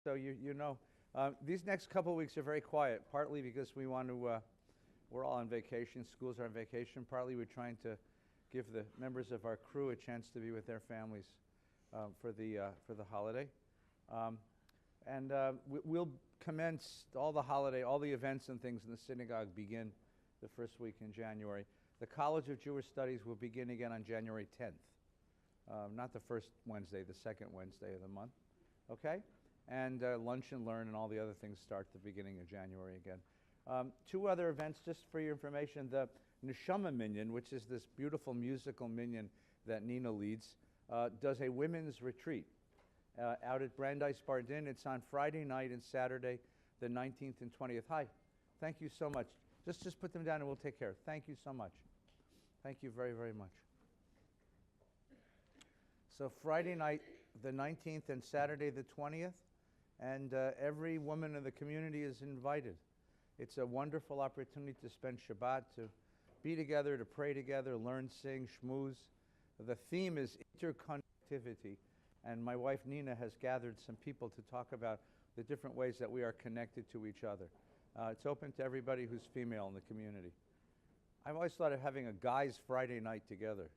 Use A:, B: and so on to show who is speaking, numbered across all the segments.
A: so you know. These next couple of weeks are very quiet, partly because we want to, we're all on vacation, schools are on vacation, partly we're trying to give the members of our crew a chance to be with their families for the holiday. We'll commence all the events and things in the synagogue begin the first week in January. The College of Jewish Studies will begin again on January 10th. Not the first Wednesday, the second Wednesday of the month. Okay? And Lunch and Learn and all the other things start the beginning of January again. Two other events, just for your information. The Neshama Minyan, which is this beautiful musical minyan that Nina leads, does a women's retreat out at Brandeis Bardin. It's on Friday night and Saturday, the 19th and 20th. Hi. Thank you so much. Just put them down and we'll take care. Thank you so much. Thank you very, very much. So Friday night, the 19th, and Saturday, the 20th, and every woman in the community is invited. It's a wonderful opportunity to spend Shabbat, to be together, to pray together, learn, sing, schmooze. The theme is interconnectivity, and my wife Nina has gathered some people to talk about the different ways that we are connected to each other. It's open to everybody who's female in the community. I've always thought of having a guys' Friday night together,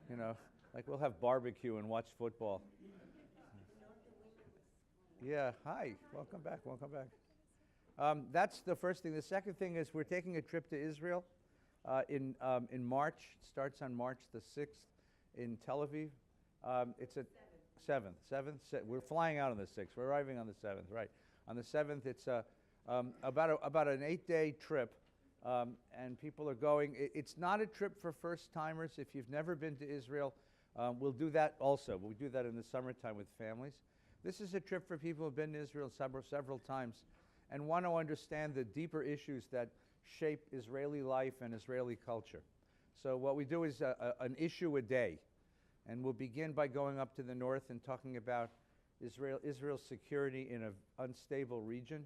A: you know, like we'll have barbecue and watch football. Yeah, hi, welcome back, welcome back. That's the first thing. The second thing is we're taking a trip to Israel in March. It starts on March the 6th in Tel Aviv. It's a 7th. We're flying out on the 6th. We're arriving on the 7th, right. On the 7th, it's about an 8-day trip, and people are going. It's not a trip for first-timers. If you've never been to Israel, we'll do that also. We'll do that in the summertime with families. This is a trip for people who have been to Israel several times and want to understand the deeper issues that shape Israeli life and Israeli culture. So what we do is an issue a day, and we'll begin by going up to the north and talking about Israel's security in an unstable region,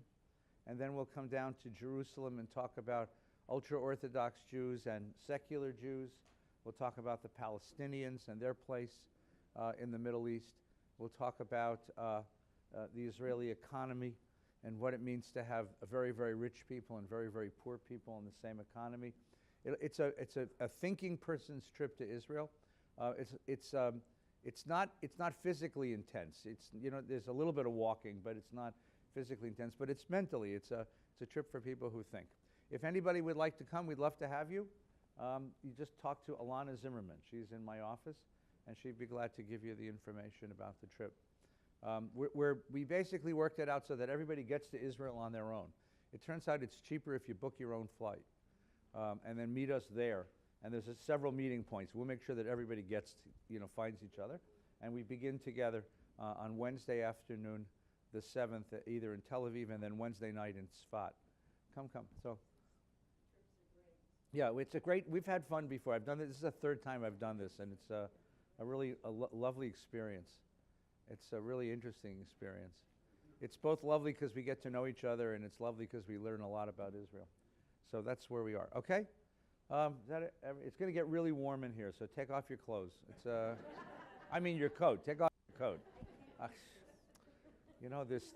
A: and then we'll come down to Jerusalem and talk about ultra-Orthodox Jews and secular Jews. We'll talk about the Palestinians and their place in the Middle East. We'll talk about the Israeli economy and what it means to have very, very rich people and very, very poor people in the same economy. It's a thinking person's trip to Israel. It's not physically intense. There's a little bit of walking, but it's not physically intense. But it's mentally. It's a trip for people who think. If anybody would like to come, we'd love to have you. You just talk to Alana Zimmerman. She's in my office, and she'd be glad to give you the information about the trip. We basically worked it out so that everybody gets to Israel on their own. It turns out it's cheaper if you book your own flight and then meet us there. And there's several meeting points. We'll make sure that everybody finds each other. And we begin together on Wednesday afternoon, the 7th, either in Tel Aviv and then Wednesday night in Tzfat. Come. So. Yeah, we've had fun before. I've done this. This is the third time I've done this, and it's a really lovely experience. It's a really interesting experience. It's both lovely because we get to know each other, and it's lovely because we learn a lot about Israel. So that's where we are. Okay? It's going to get really warm in here, so take off your clothes. Your coat. Take off your coat.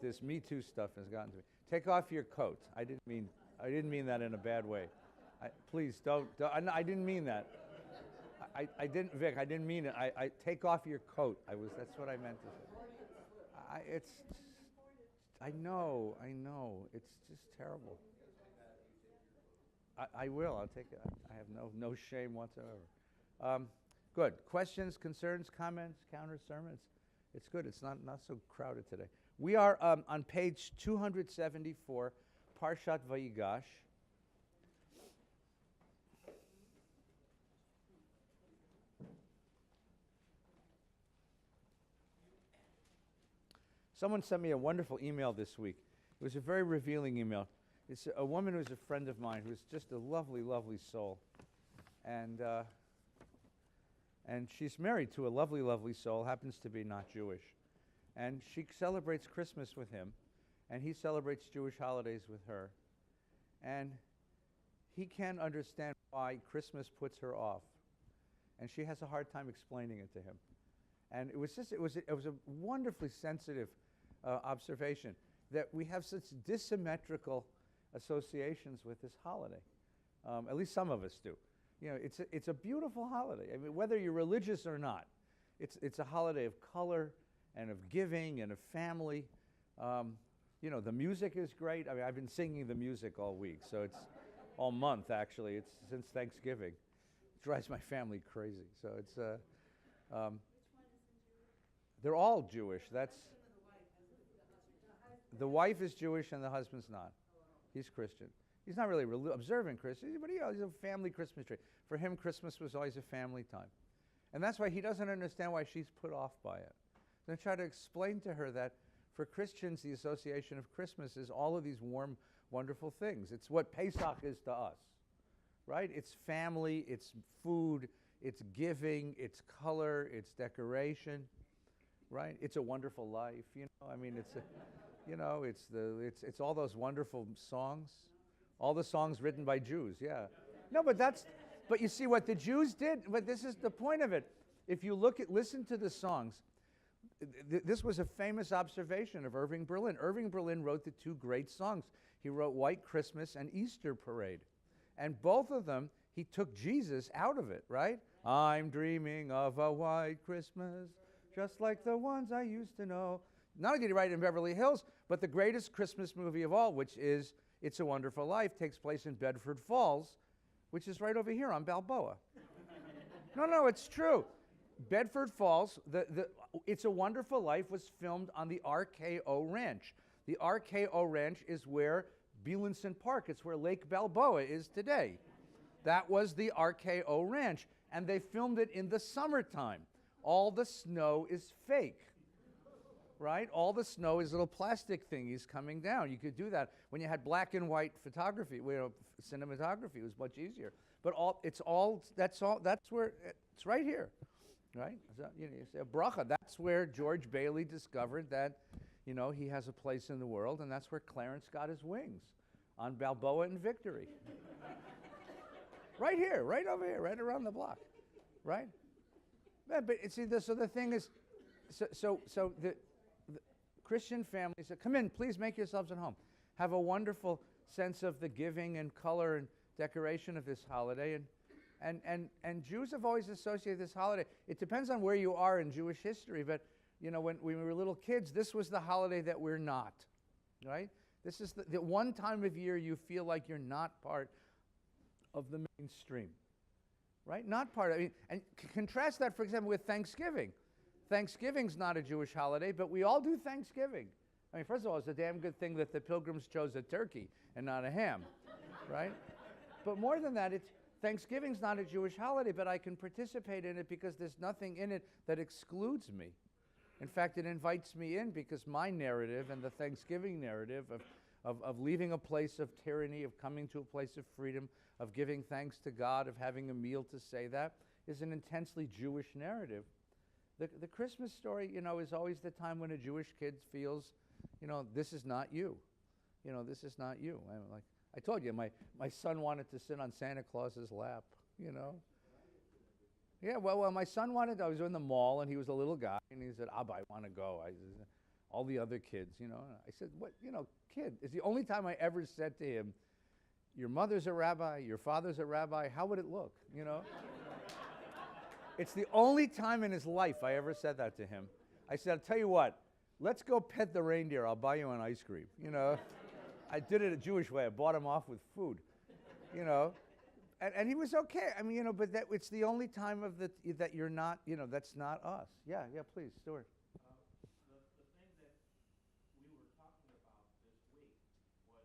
A: This Me Too stuff has gotten to me. Take off your coat. I didn't mean that in a bad way. Please don't. I didn't mean that. I didn't, Vic. I didn't mean it. I take off your coat. That's what I meant to say. I know. It's just terrible. I will. I'll take it. I have no shame whatsoever. Good. Questions, concerns, comments, counter sermons. It's good. It's not so crowded today. We are on page 274, Parshat Vayigash. Someone sent me a wonderful email this week. It was a very revealing email. It's a woman who's a friend of mine who's just a lovely, lovely soul. And she's married to a lovely, lovely soul, happens to be not Jewish. And she celebrates Christmas with him, and he celebrates Jewish holidays with her. And he can't understand why Christmas puts her off. And she has a hard time explaining it to him. And it was a wonderfully sensitive observation, that we have such dissymmetrical associations with this holiday. At least some of us do. You know, it's a beautiful holiday. I mean, whether you're religious or not, it's a holiday of color and of giving and of family. You know, the music is great. I mean, I've been singing the music all week, so it's all month actually. It's since Thanksgiving. It drives my family crazy. So it's they're all Jewish. That's the wife is Jewish and the husband's not. He's Christian. He's not really observant Christian, but he's a family Christmas tree. For him, Christmas was always a family time. And that's why he doesn't understand why she's put off by it. So I try to explain to her that for Christians, the association of Christmas is all of these warm, wonderful things. It's what Pesach is to us, right? It's family, it's food, it's giving, it's color, it's decoration, right? It's a wonderful life, you know. I mean, it's a, you know, it's all those wonderful songs, all the songs written by Jews, yeah. No, but you see what the Jews did. But this is the point of it. If you listen to the songs. This was a famous observation of Irving Berlin. Irving Berlin wrote the two great songs. He wrote White Christmas and Easter Parade. And both of them, he took Jesus out of it, right? I'm dreaming of a white Christmas, just like the ones I used to know. Not only did he write it in Beverly Hills, but the greatest Christmas movie of all, which is It's a Wonderful Life, takes place in Bedford Falls, which is right over here on Balboa. No, it's true. Bedford Falls, It's a Wonderful Life was filmed on the RKO Ranch. The RKO Ranch is where Bielenson Park, it's where Lake Balboa is today. That was the RKO Ranch, and they filmed it in the summertime. All the snow is fake, right? All the snow is little plastic thingies coming down. You could do that. When you had black and white photography, cinematography, it was much easier. But that's where, it's right here. Right? So, you say a bracha. That's where George Bailey discovered that, you know, he has a place in the world, and that's where Clarence got his wings, on Balboa and Victory. Right here, right over here, right around the block, right? But see, so the thing is, so the Christian families say, come in, please make yourselves at home. Have a wonderful sense of the giving and color and decoration of this holiday, and Jews have always associated this holiday. It depends on where you are in Jewish history, but you know, when we were little kids, this was the holiday that we're not, right? This is the one time of year you feel like you're not part of the mainstream, right? Not part of it. And contrast that, for example, with Thanksgiving. Thanksgiving's not a Jewish holiday, but we all do Thanksgiving. I mean, first of all, it's a damn good thing that the pilgrims chose a turkey and not a ham, right? But more than that, Thanksgiving's not a Jewish holiday, but I can participate in it because there's nothing in it that excludes me. In fact, it invites me in because my narrative and the Thanksgiving narrative of leaving a place of tyranny, of coming to a place of freedom, of giving thanks to God, of having a meal to say that, is an intensely Jewish narrative. The Christmas story, you know, is always the time when a Jewish kid feels, you know, this is not you. You know, this is not you. I told you, my son wanted to sit on Santa Claus's lap, you know. Yeah, well, my son I was in the mall, and he was a little guy, and he said, Abba, I want to go. All the other kids, you know. I said, what, you know, kid, it's the only time I ever said to him, your mother's a rabbi, your father's a rabbi, how would it look, you know? It's the only time in his life I ever said that to him. I said, I'll tell you what, let's go pet the reindeer, I'll buy you an ice cream, you know. I did it a Jewish way, I bought him off with food, you know. And he was okay. I mean, you know, but it's the only time that you're not, you know, that's not us. Yeah, please, Stuart.
B: The thing that we were talking about this week was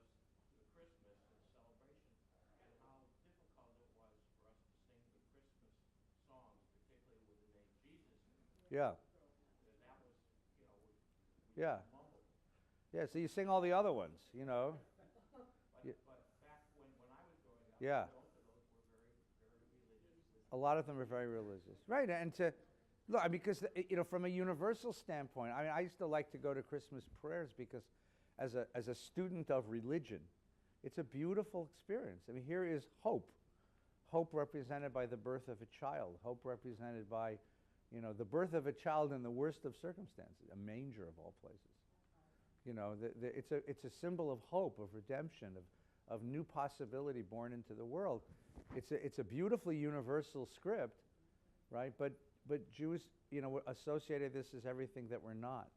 B: the Christmas and celebration and how difficult it was for us to sing the Christmas songs, particularly with the name Jesus.
A: Yeah.
B: And that was, you know, we
A: Yeah.
B: mumbled.
A: Yeah, so you sing all the other ones, you know.
B: But back when I was growing up,
A: Yeah.
B: both of those were very, very religious.
A: A lot of them are very religious. Right, and to, look, because, you know, from a universal standpoint, I mean, I used to like to go to Christmas prayers because as a student of religion, it's a beautiful experience. I mean, here is hope. Hope represented by the birth of a child. Hope represented by, you know, the birth of a child in the worst of circumstances, a manger of all places. You know, it's a symbol of hope, of redemption, of new possibility born into the world. It's a beautifully universal script, right? But Jews, you know, associated this as everything that we're not.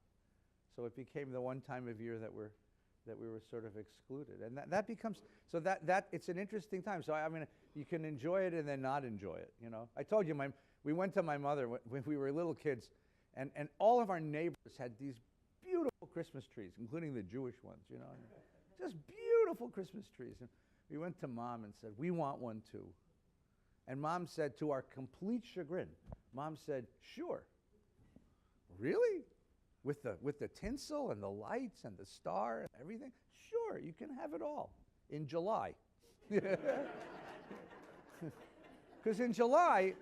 A: So it became the one time of year that we were sort of excluded, and that becomes so that it's an interesting time. So I mean, you can enjoy it and then not enjoy it. You know, I told you we went to my mother when we were little kids, and all of our neighbors had these beautiful Christmas trees, including the Jewish ones. You know, just beautiful Christmas trees. And we went to Mom and said, we want one too. And Mom said, to our complete chagrin, Mom said, sure. Really? With the tinsel and the lights and the star and everything? Sure, you can have it all in July. Because in July,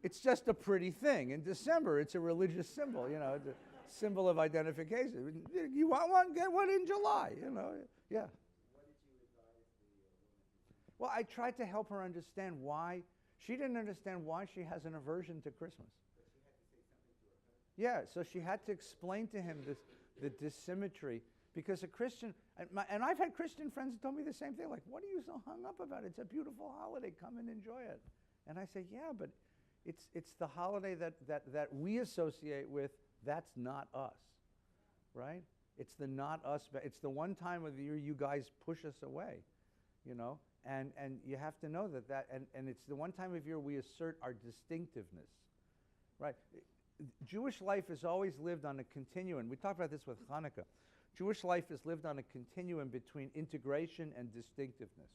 A: it's just a pretty thing. In December, it's a religious symbol, you know, the symbol of identification. You want one? Get one in July, you know. Yeah.
C: What did you advise the woman?
A: Well, I tried to help her understand why. She didn't understand why she has an aversion to Christmas.
C: But she had to say something to her husband.
A: Yeah, so she had to explain to him the dissymmetry, because a Christian, and I've had Christian friends who told me the same thing, like, what are you so hung up about? It's a beautiful holiday, come and enjoy it. And I say, yeah, but it's the holiday that we associate with, that's not us, right? It's the not us, but it's the one time of the year you guys push us away, you know? And you have to know that and it's the one time of year we assert our distinctiveness, right? Jewish life is always lived on a continuum. We talked about this with Hanukkah. Jewish life is lived on a continuum between integration and distinctiveness.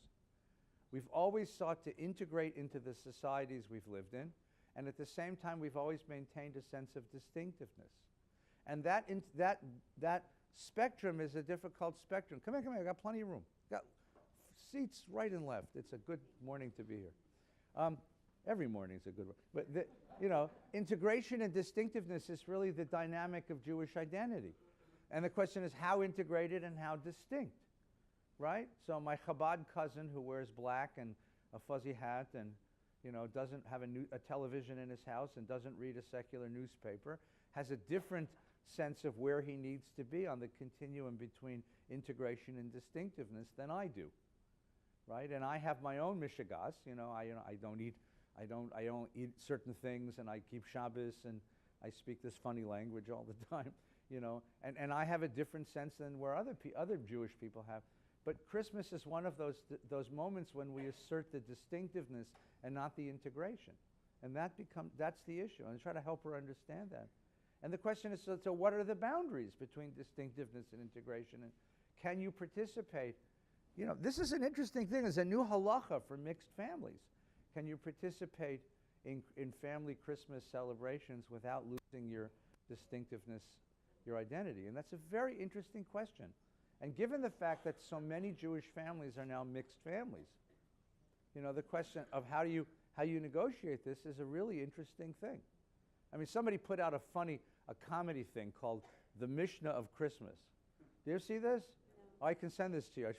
A: We've always sought to integrate into the societies we've lived in, and at the same time we've always maintained a sense of distinctiveness. And that spectrum is a difficult spectrum. Come here, I got plenty of room. Got seats right and left. It's a good morning to be here. Every morning is a good one. But you know, integration and distinctiveness is really the dynamic of Jewish identity. And the question is how integrated and how distinct, right? So my Chabad cousin who wears black and a fuzzy hat and, you know, doesn't have a television in his house and doesn't read a secular newspaper has a different sense of where he needs to be on the continuum between integration and distinctiveness than I do, right? And I have my own mishigas, you know, I don't eat certain things, and I keep Shabbos, and I speak this funny language all the time, you know, and I have a different sense than where other Jewish people have. But Christmas is one of those moments when we assert the distinctiveness and not the integration, and that's the issue. And I try to help her understand that. And the question is, so what are the boundaries between distinctiveness and integration, and can you participate? You know, this is an interesting thing. There's a new halacha for mixed families. Can you participate in family Christmas celebrations without losing your distinctiveness, your identity? And that's a very interesting question. And given the fact that so many Jewish families are now mixed families, you know, the question of how you negotiate this is a really interesting thing. I mean, somebody put out a comedy thing called The Mishnah of Christmas. Do you ever see this? No. Oh, I can send this to you. I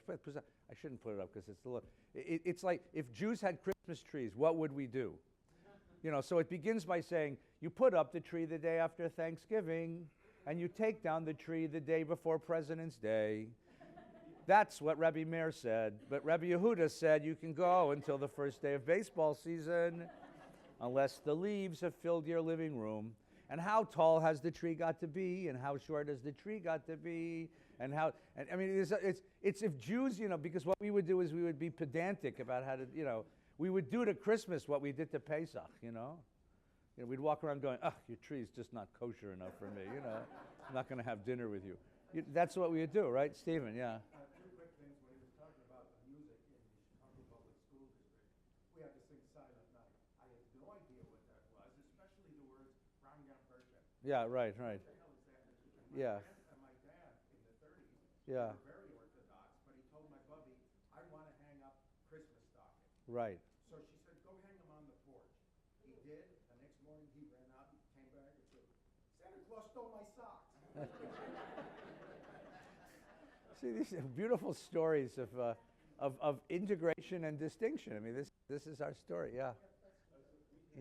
A: shouldn't put it up because it's a little. It's like if Jews had Christmas trees, what would we do? You know, so it begins by saying you put up the tree the day after Thanksgiving, and you take down the tree the day before President's Day. That's what Rabbi Meir said. But Rabbi Yehuda said you can go until the first day of baseball season, unless the leaves have filled your living room. And how tall has the tree got to be, and how short has the tree got to be, and I mean, it's if Jews, you know, because what we would do is we would be pedantic about how to, you know, we would do to Christmas what we did to Pesach, you know. You know, we'd walk around going, your tree's just not kosher enough for me, you know. I'm not going to have dinner with you. That's what we would do, right, Stephen? Yeah.
D: Two quick things. When he was talking about the music in the Chicago Public School District, we had to sing Silent Night. I had no idea what that was, especially the words Vayigash Parsha.
A: Yeah, right.
D: What the hell is that?
A: Yeah.
D: My dad in the 30s,
A: Yeah.
D: were very Orthodox, but he told my bubby, I want to hang up Christmas stockings.
A: Right.
D: So she said, go hang them on the porch. He did. The next morning he ran out and came back and said, Santa Claus stole my socks.
A: See, these are beautiful stories of integration and distinction. I mean, this is our story. Yeah.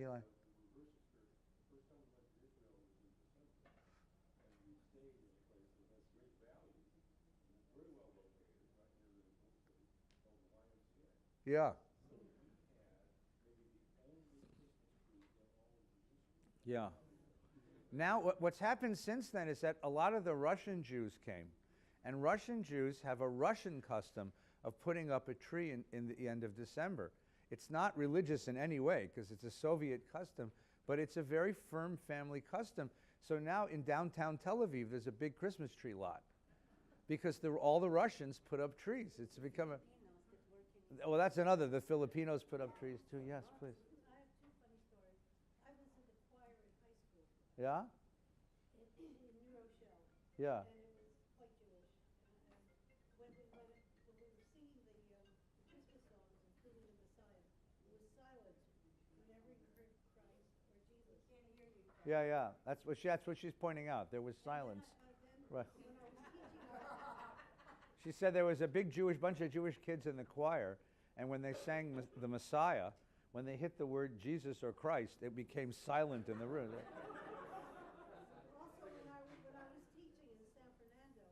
A: Eli. Yeah. Yeah. Now, what's happened since then is that a lot of the Russian Jews came, and Russian Jews have a Russian custom of putting up a tree in the end of December. It's not religious in any way because it's a Soviet custom, but it's a very firm family custom. So now in downtown Tel Aviv, there's a big Christmas tree lot because all the Russians put up trees. It's become a... Well, that's another. The Filipinos put up trees too. Yes, please.
E: I have two funny stories. I was in the choir in high school
A: Yeah?
E: in New Rochelle,
A: Yeah.
E: and it was quite Jewish. And when we were singing the Christmas songs, including the Messiah, it was silent whenever you heard Christ or Jesus. Can't hear you.
A: Yeah, yeah. That's what she's pointing out. There was silence. Right.
E: When I was teaching
A: She said there was a big bunch of Jewish kids in the choir, and when they sang the Messiah, when they hit the word Jesus or Christ, it became silent in the room.
E: Also, when I was teaching in San Fernando,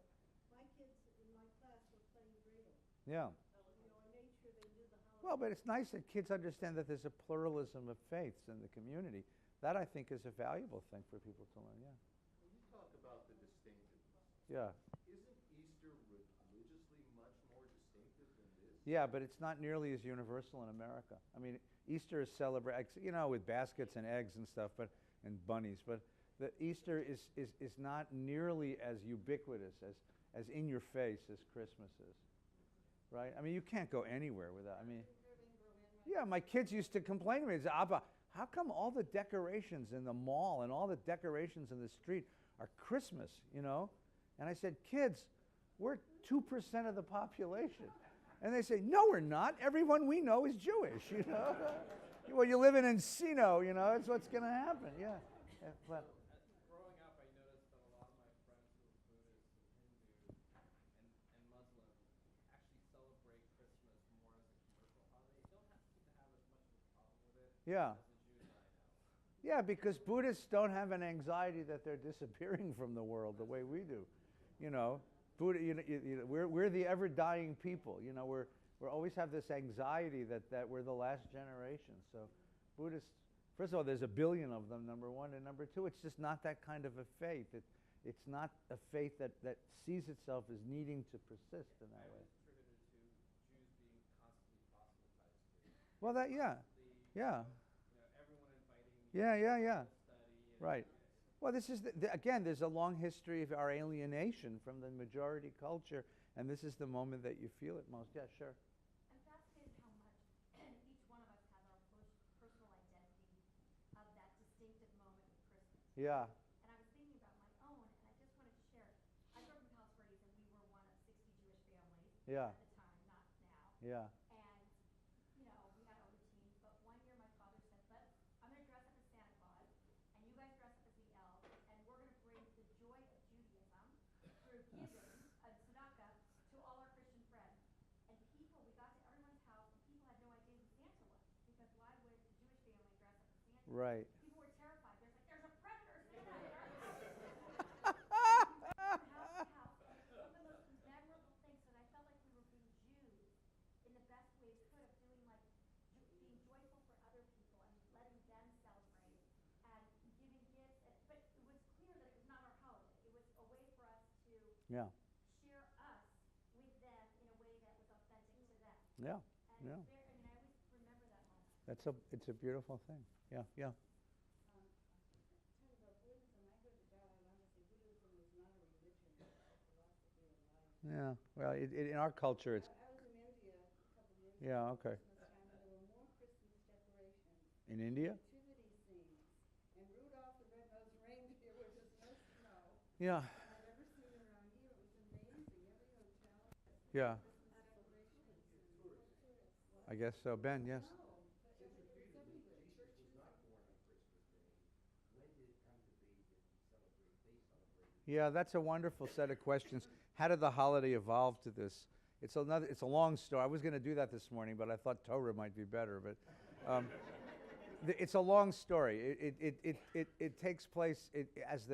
E: my kids in my class were playing dreidel.
A: Yeah.
E: I made sure they knew the holiday.
A: Well, but it's nice that kids understand that there's a pluralism of faiths in the community. That, I think, is a valuable thing for people to learn, yeah.
F: When you talk about the distinctiveness,
A: Yeah.
F: isn't Easter religiously much more distinctive than this?
A: Yeah, but it's not nearly as universal in America. I mean, Easter is celebrated, with baskets and eggs and stuff, and bunnies, but the Easter is not nearly as ubiquitous, as in your face as Christmas is, right? I mean, you can't go anywhere without, yeah, my kids used to complain to me, they said, Abba, how come all the decorations in the mall and all the decorations in the street are Christmas, And I said, kids, we're 2% of the population. And they say, no, we're not. Everyone we know is Jewish, Well, you live in Encino, it's what's going to happen, yeah. But
B: Growing up, I noticed that a lot of my friends who are Buddhist and Hindu and Muslim actually celebrate Christmas more as a commercial holiday. Don't seem to have as much of a problem with it
A: yeah.
B: as the Jews I know.
A: Yeah, because Buddhists don't have an anxiety that they're disappearing from the world the way we do. Buddha, we're the ever-dying people. We always have this anxiety that we're the last generation. So Buddhists, first of all, there's a billion of them, number one. And number two, it's just not that kind of a faith. It's not a faith that sees itself as needing to persist in that way.
B: Attributed to Jews being constantly proselytized.
A: Well, yeah.
B: Everyone inviting me
A: Yeah.
B: to study.
A: Right. Well, this is, again, there's a long history of our alienation from the majority culture, and this is the moment that you feel it most. Yeah, sure.
G: I'm fascinated how much each one of us has our personal identity of that distinctive moment of Christmas.
A: Yeah.
G: And I was thinking about my own, and I just wanted to share. I grew up in Palos Verdes, and we were one of 60 Jewish families
A: Yeah.
G: at the time, not now.
A: Yeah.
G: And, we had our routines, but one year my father said, I'm going to dress up as Santa Claus, and you guys dress up as the elves, and we're going to bring the joy of Judaism through giving and tzedakah to all our Christian friends. And we got to everyone's house, and people had no idea who Santa was, because why would a Jewish family dress up as Santa?
A: Right.
G: People were terrified. There's a predator Santa in our house. House to house. And it was one of the most memorable things, and I felt like we were being Jews in the best way we could of doing being joyful for other people and letting them celebrate and giving gifts. But it was clear that it was not our holiday. It was a way for us to
A: Yeah.
G: share us with them in a way that was authentic to them.
A: Yeah.
G: And
A: Yeah.
G: I always remember that moment.
A: It's a beautiful thing. Yeah. Yeah.
E: Talking about Buddhism, I heard the Dalai Lama say Buddhism is not a religion, it's a philosophy of life.
A: Yeah. Well, in our culture, it's.
E: I was in India a couple of years ago.
A: Yeah. Okay.
E: Christmas time, and there were more Christmas decorations,
A: In India.
E: nativity scenes, and Rudolph the Red-Nosed Reindeer, where there's no snow.
A: Yeah.
E: I've ever seen around here. It was amazing. Every hotel has
A: Yeah.
E: Christmas decorations.
A: I guess so. Ben, yes.
E: No, but
C: Since your
E: it's
C: Jesus
E: everywhere.
C: was not born on Christmas Day, when did it come to be that they celebrated?
A: Yeah, that's a wonderful set of questions. How did the holiday evolve to this? It's a long story. I was going to do that this morning, but I thought Torah might be better. But it's a long story. It takes place as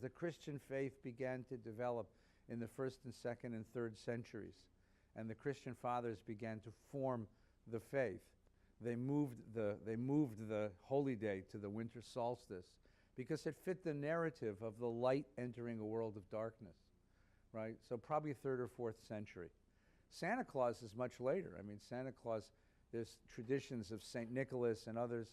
A: the Christian faith began to develop in the 1st and 2nd and 3rd centuries, and the Christian fathers began to form the faith, they moved the holy day to the winter solstice because it fit the narrative of the light entering a world of darkness, right? So probably 3rd or 4th century. Santa Claus is much later. I mean, Santa Claus, there's traditions of St. Nicholas and others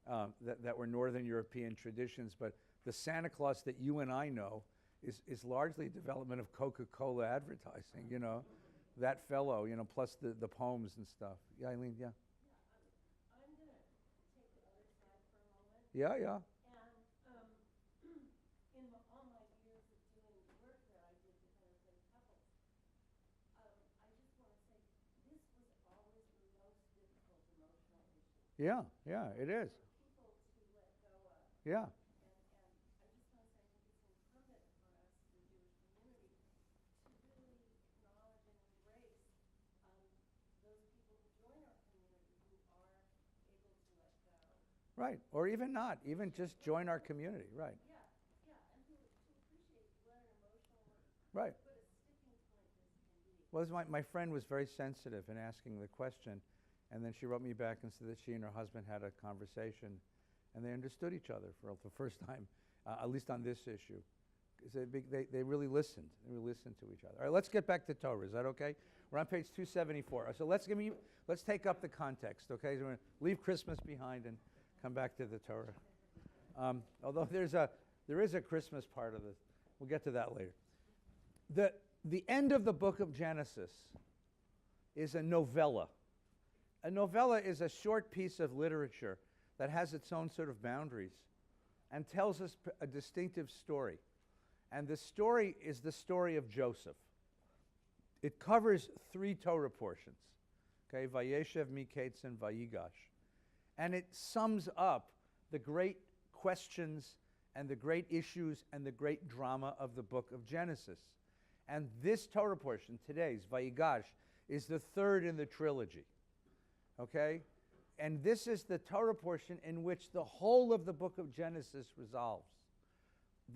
A: that were Northern European traditions, but the Santa Claus that you and I know is largely development of Coca-Cola advertising, you know, that fellow, you know, plus the poems and stuff. Yeah, Eileen, yeah.
E: I'm gonna take the other side for a moment.
A: Yeah, yeah.
E: And in all my years of doing the work that I did with interfaith couples, I just want to say this was always the most difficult emotional issue
A: Yeah, yeah, it is.
E: for people to let go of.
A: Yeah.
E: And I just want to say I think it's incumbent on us as the Jewish community to really acknowledge and embrace those people who join our community who are able to let go.
A: Right, or even not, even just join our community, right,
E: Yeah, and to appreciate what an emotional,
A: right.
E: what a sticking point this can be.
A: Well, my friend was very sensitive in asking the question, and then she wrote me back and said that she and her husband had a conversation, and they understood each other for the first time, at least on this issue. 'Cause they really listened. They really listened to each other. All right, let's get back to Torah. Is that okay? We're on page 274. So let's take up the context, okay? So we're going to leave Christmas behind and come back to the Torah. Although there is a Christmas part of this. We'll get to that later. The end of the book of Genesis is a novella. A novella is a short piece of literature that has its own sort of boundaries and tells us a distinctive story. And the story is the story of Joseph. It covers 3 Torah portions, okay, Vayeshev, Miketz, and Vayigash. And it sums up the great questions and the great issues and the great drama of the book of Genesis. And this Torah portion, today's Vayigash, is the 3rd in the trilogy, okay? And this is the Torah portion in which the whole of the book of Genesis resolves.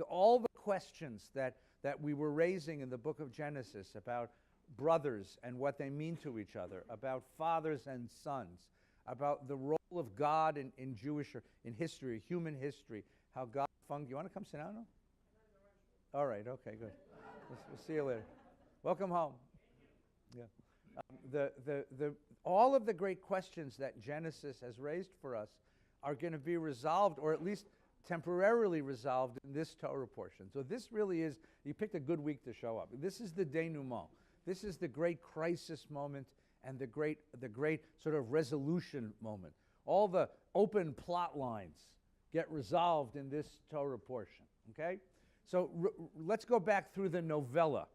A: All the questions that we were raising in the book of Genesis about brothers and what they mean to each other, about fathers and sons, about the role of God in Jewish, or in history, human history, how God functioned. You want to come sit down now? All right, okay, good. We'll see you later. Welcome home. Yeah. All of the great questions that Genesis has raised for us are going to be resolved, or at least temporarily resolved, in this Torah portion. So this really is, you picked a good week to show up. This is the denouement. This is the great crisis moment and the great sort of resolution moment. All the open plot lines get resolved in this Torah portion, okay? So let's go back through the novella,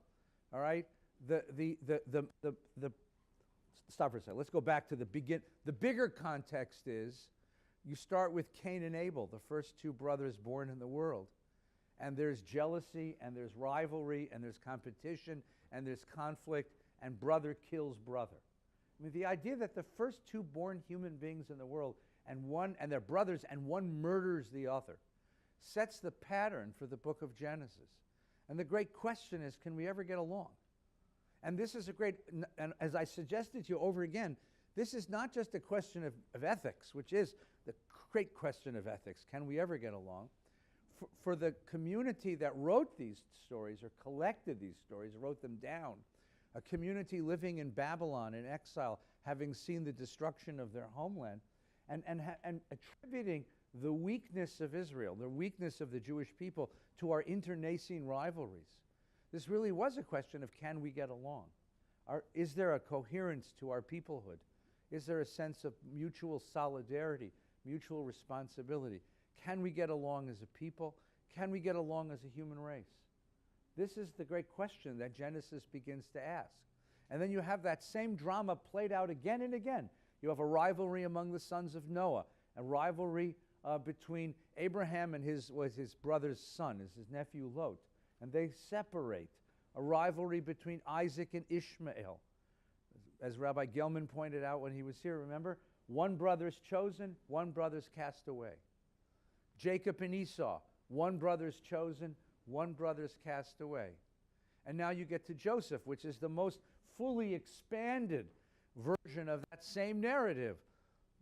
A: all right? Stop for a second. Let's go back to the begin. The bigger context is you start with Cain and Abel, the first 2 brothers born in the world. And there's jealousy, and there's rivalry, and there's competition, and there's conflict, and brother kills brother. I mean, the idea that the first 2 born human beings in the world, and they're brothers, and one murders the other, sets the pattern for the book of Genesis. And the great question is, can we ever get along? And this is and as I suggested to you over again, this is not just a question of ethics, which is the great question of ethics. Can we ever get along? For the community that wrote these stories, or collected these stories, wrote them down, a community living in Babylon in exile, having seen the destruction of their homeland, and attributing the weakness of Israel, the weakness of the Jewish people, to our internecine rivalries. This really was a question of, can we get along? Is there a coherence to our peoplehood? Is there a sense of mutual solidarity, mutual responsibility? Can we get along as a people? Can we get along as a human race? This is the great question that Genesis begins to ask. And then you have that same drama played out again and again. You have a rivalry among the sons of Noah, a rivalry between Abraham and his brother's son, his nephew Lot. And they separate. A rivalry between Isaac and Ishmael. As Rabbi Gelman pointed out when he was here, remember? One brother's chosen, one brother's cast away. Jacob and Esau, one brother's chosen, one brother's cast away. And now you get to Joseph, which is the most fully expanded version of that same narrative.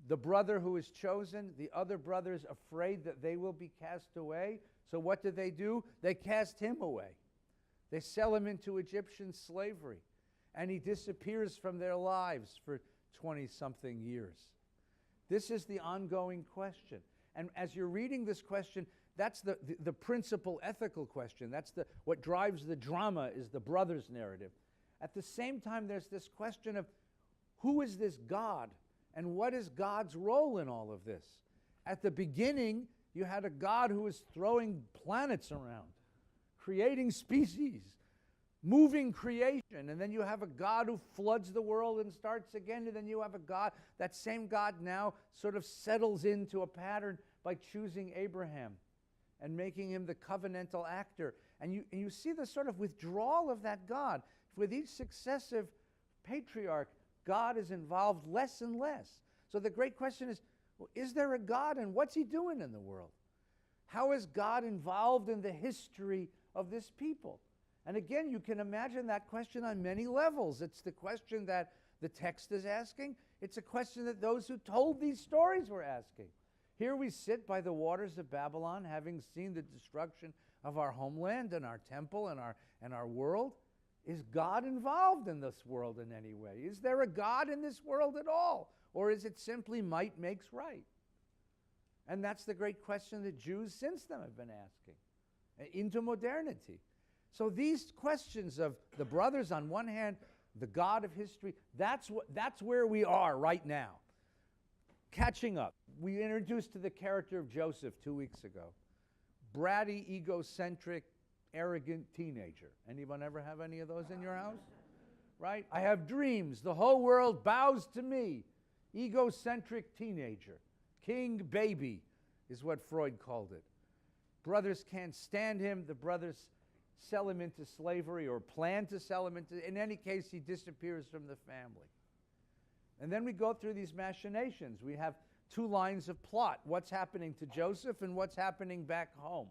A: The brother who is chosen, the other brothers afraid that they will be cast away. So what do? They cast him away. They sell him into Egyptian slavery. And he disappears from their lives for 20-something years. This is the ongoing question. And as you're reading this question, that's the principal ethical question. That's what drives the drama, is the brothers' narrative. At the same time, there's this question of who is this God? And what is God's role in all of this? At the beginning, you had a God who was throwing planets around, creating species, moving creation. And then you have a God who floods the world and starts again. And then you have a God, that same God now sort of settles into a pattern by choosing Abraham and making him the covenantal actor. And you see the sort of withdrawal of that God. With each successive patriarch, God is involved less and less. So the great question is, well, is there a God, and what's he doing in the world? How is God involved in the history of this people? And again, you can imagine that question on many levels. It's the question that the text is asking. It's a question that those who told these stories were asking. Here we sit by the waters of Babylon, having seen the destruction of our homeland and our temple and our world. Is God involved in this world in any way? Is there a God in this world at all? Or is it simply might makes right? And that's the great question that Jews since then have been asking into modernity. So these questions of the brothers on one hand, the God of history, that's where we are right now. Catching up. We introduced to the character of Joseph 2 weeks ago. Bratty, egocentric, arrogant teenager. Anyone ever have any of those in your house? Right? I have dreams. The whole world bows to me. Egocentric teenager. King baby is what Freud called it. Brothers can't stand him. The brothers sell him into slavery, or plan to sell him into. In any case, he disappears from the family. And then we go through these machinations. We have two lines of plot. What's happening to Joseph and what's happening back home.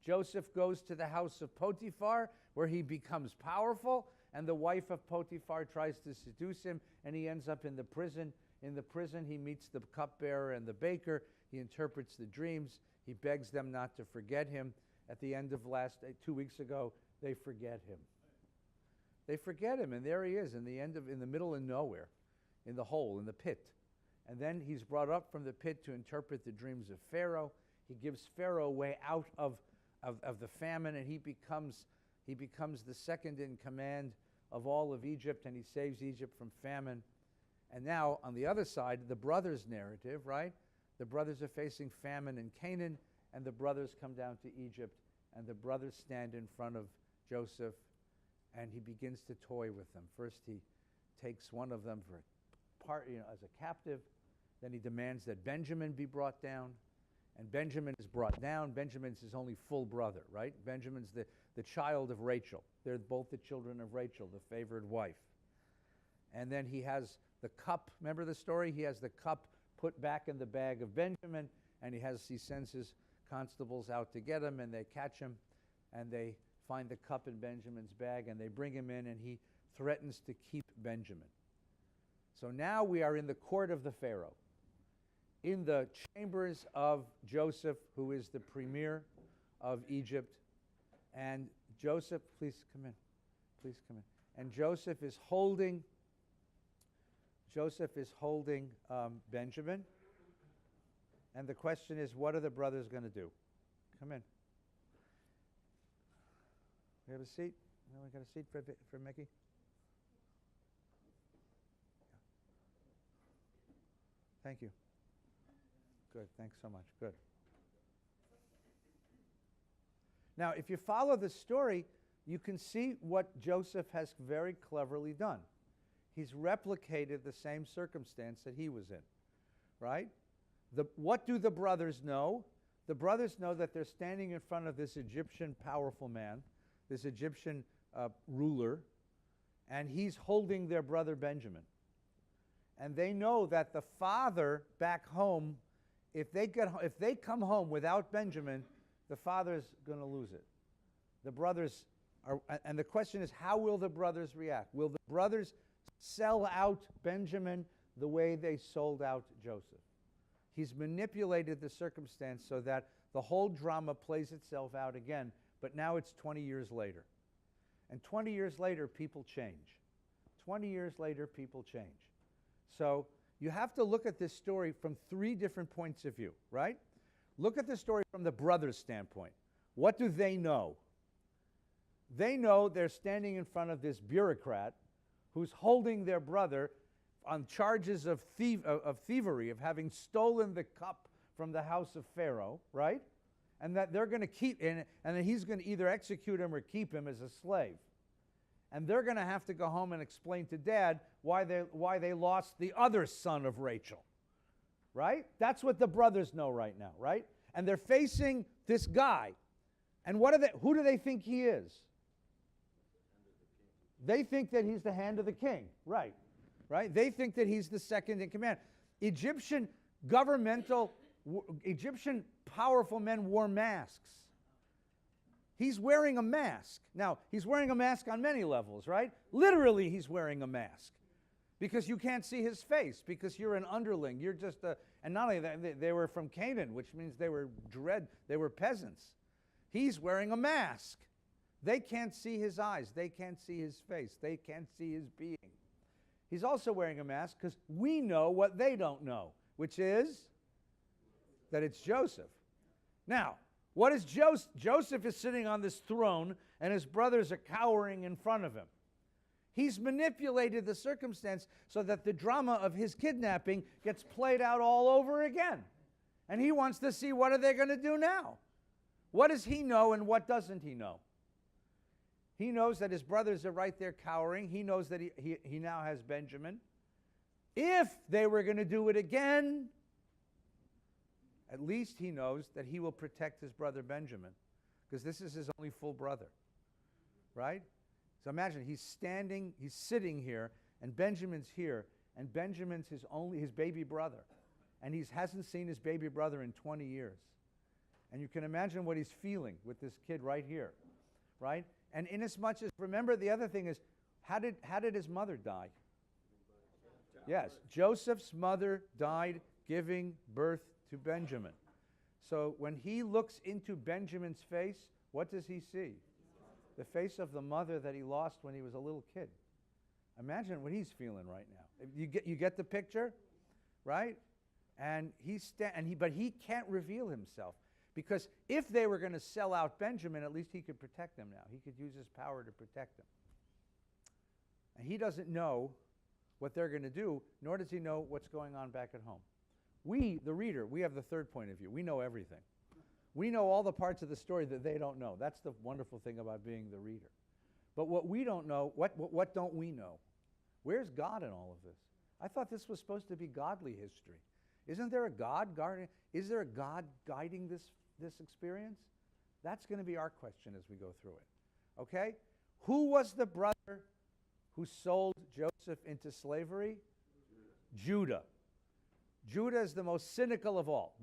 A: Joseph goes to the house of Potiphar, where he becomes powerful, and the wife of Potiphar tries to seduce him, and he ends up in the prison. In the prison, he meets the cupbearer and the baker. He interprets the dreams. He begs them not to forget him. At the end of 2 weeks ago, they forget him. They forget him, and there he is in the middle of nowhere, in the hole, in the pit. And then he's brought up from the pit to interpret the dreams of Pharaoh. He gives Pharaoh a way out of the famine, and he becomes the second in command of all of Egypt, and he saves Egypt from famine. And now, on the other side, the brothers' narrative, right? The brothers are facing famine in Canaan, and the brothers come down to Egypt, and the brothers stand in front of Joseph, and he begins to toy with them. First, he takes one of them as a captive. Then he demands that Benjamin be brought down. And Benjamin is brought down. Benjamin's his only full brother, right? Benjamin's the child of Rachel. They're both the children of Rachel, the favored wife. And then he has the cup. Remember the story? He has the cup put back in the bag of Benjamin, and he sends his constables out to get him, and they catch him, and they find the cup in Benjamin's bag, and they bring him in, and he threatens to keep Benjamin. So now we are in the court of the Pharaoh, in the chambers of Joseph, who is the premier of Egypt. And Joseph, please come in. Please come in. And Joseph is holding Benjamin. And the question is, what are the brothers going to do? Come in. We have a seat? No, we got a seat for Mickey? Thank you. Good, thanks so much. Good. Now, if you follow the story, you can see what Joseph has very cleverly done. He's replicated the same circumstance that he was in, right? What do the brothers know? The brothers know that they're standing in front of this Egyptian powerful man, this Egyptian ruler, and he's holding their brother Benjamin. And they know that the father back home, if they come home without Benjamin, the father's going to lose it. The brothers are, and the question is, how will the brothers react? Will the brothers sell out Benjamin the way they sold out Joseph. He's manipulated the circumstance so that the whole drama plays itself out again, but now it's 20 years later. And 20 years later, people change. 20 years later, people change. So you have to look at this story from 3 different points of view, right? Look at the story from the brothers' standpoint. What do they know? They know they're standing in front of this bureaucrat who's holding their brother on charges of thievery, of having stolen the cup from the house of Pharaoh, right? And that they're going to keep, and that he's going to either execute him or keep him as a slave. And they're going to have to go home and explain to Dad why they lost the other son of Rachel, right? That's what the brothers know right now, right? And they're facing this guy. And who do they think he is? They think that he's the hand of the king, right? Right? They think that he's the second in command. Egyptian powerful men wore masks. He's wearing a mask. Now, he's wearing a mask on many levels, right? Literally, he's wearing a mask because you can't see his face because you're an underling. You're just and not only that, they were from Canaan, which means they were peasants. He's wearing a mask. They can't see his eyes. They can't see his face. They can't see his being. He's also wearing a mask because we know what they don't know, which is that it's Joseph. Now, what is Joseph? Joseph is sitting on this throne, and his brothers are cowering in front of him. He's manipulated the circumstance so that the drama of his kidnapping gets played out all over again. And he wants to see, what are they going to do now? What does he know and what doesn't he know? He knows that his brothers are right there cowering. He knows that he now has Benjamin. If they were going to do it again, at least he knows that he will protect his brother Benjamin, because this is his only full brother, right? So imagine he's sitting here, and Benjamin's here, and Benjamin's his baby brother, and he hasn't seen his baby brother in 20 years. And you can imagine what he's feeling with this kid right here, right? And inasmuch as, remember, the other thing is, how did his mother die? Yes, Joseph's mother died giving birth to Benjamin. So when he looks into Benjamin's face, what does he see? The face of the mother that he lost when he was a little kid. Imagine what he's feeling right now. You get the picture, right? And but he can't reveal himself. Because if they were going to sell out Benjamin, at least he could protect them now. He could use his power to protect them. And he doesn't know what they're going to do, nor does he know what's going on back at home. We, the reader, we have the third point of view. We know everything. We know all the parts of the story that they don't know. That's the wonderful thing about being the reader. But what we don't know, what don't we know? Where's God in all of this? I thought this was supposed to be godly history. Isn't there a God guarding? Is there a God guiding this experience? That's going to be our question as we go through it. Okay? Who was the brother who sold Joseph into slavery? Judah. Judah is the most cynical of all.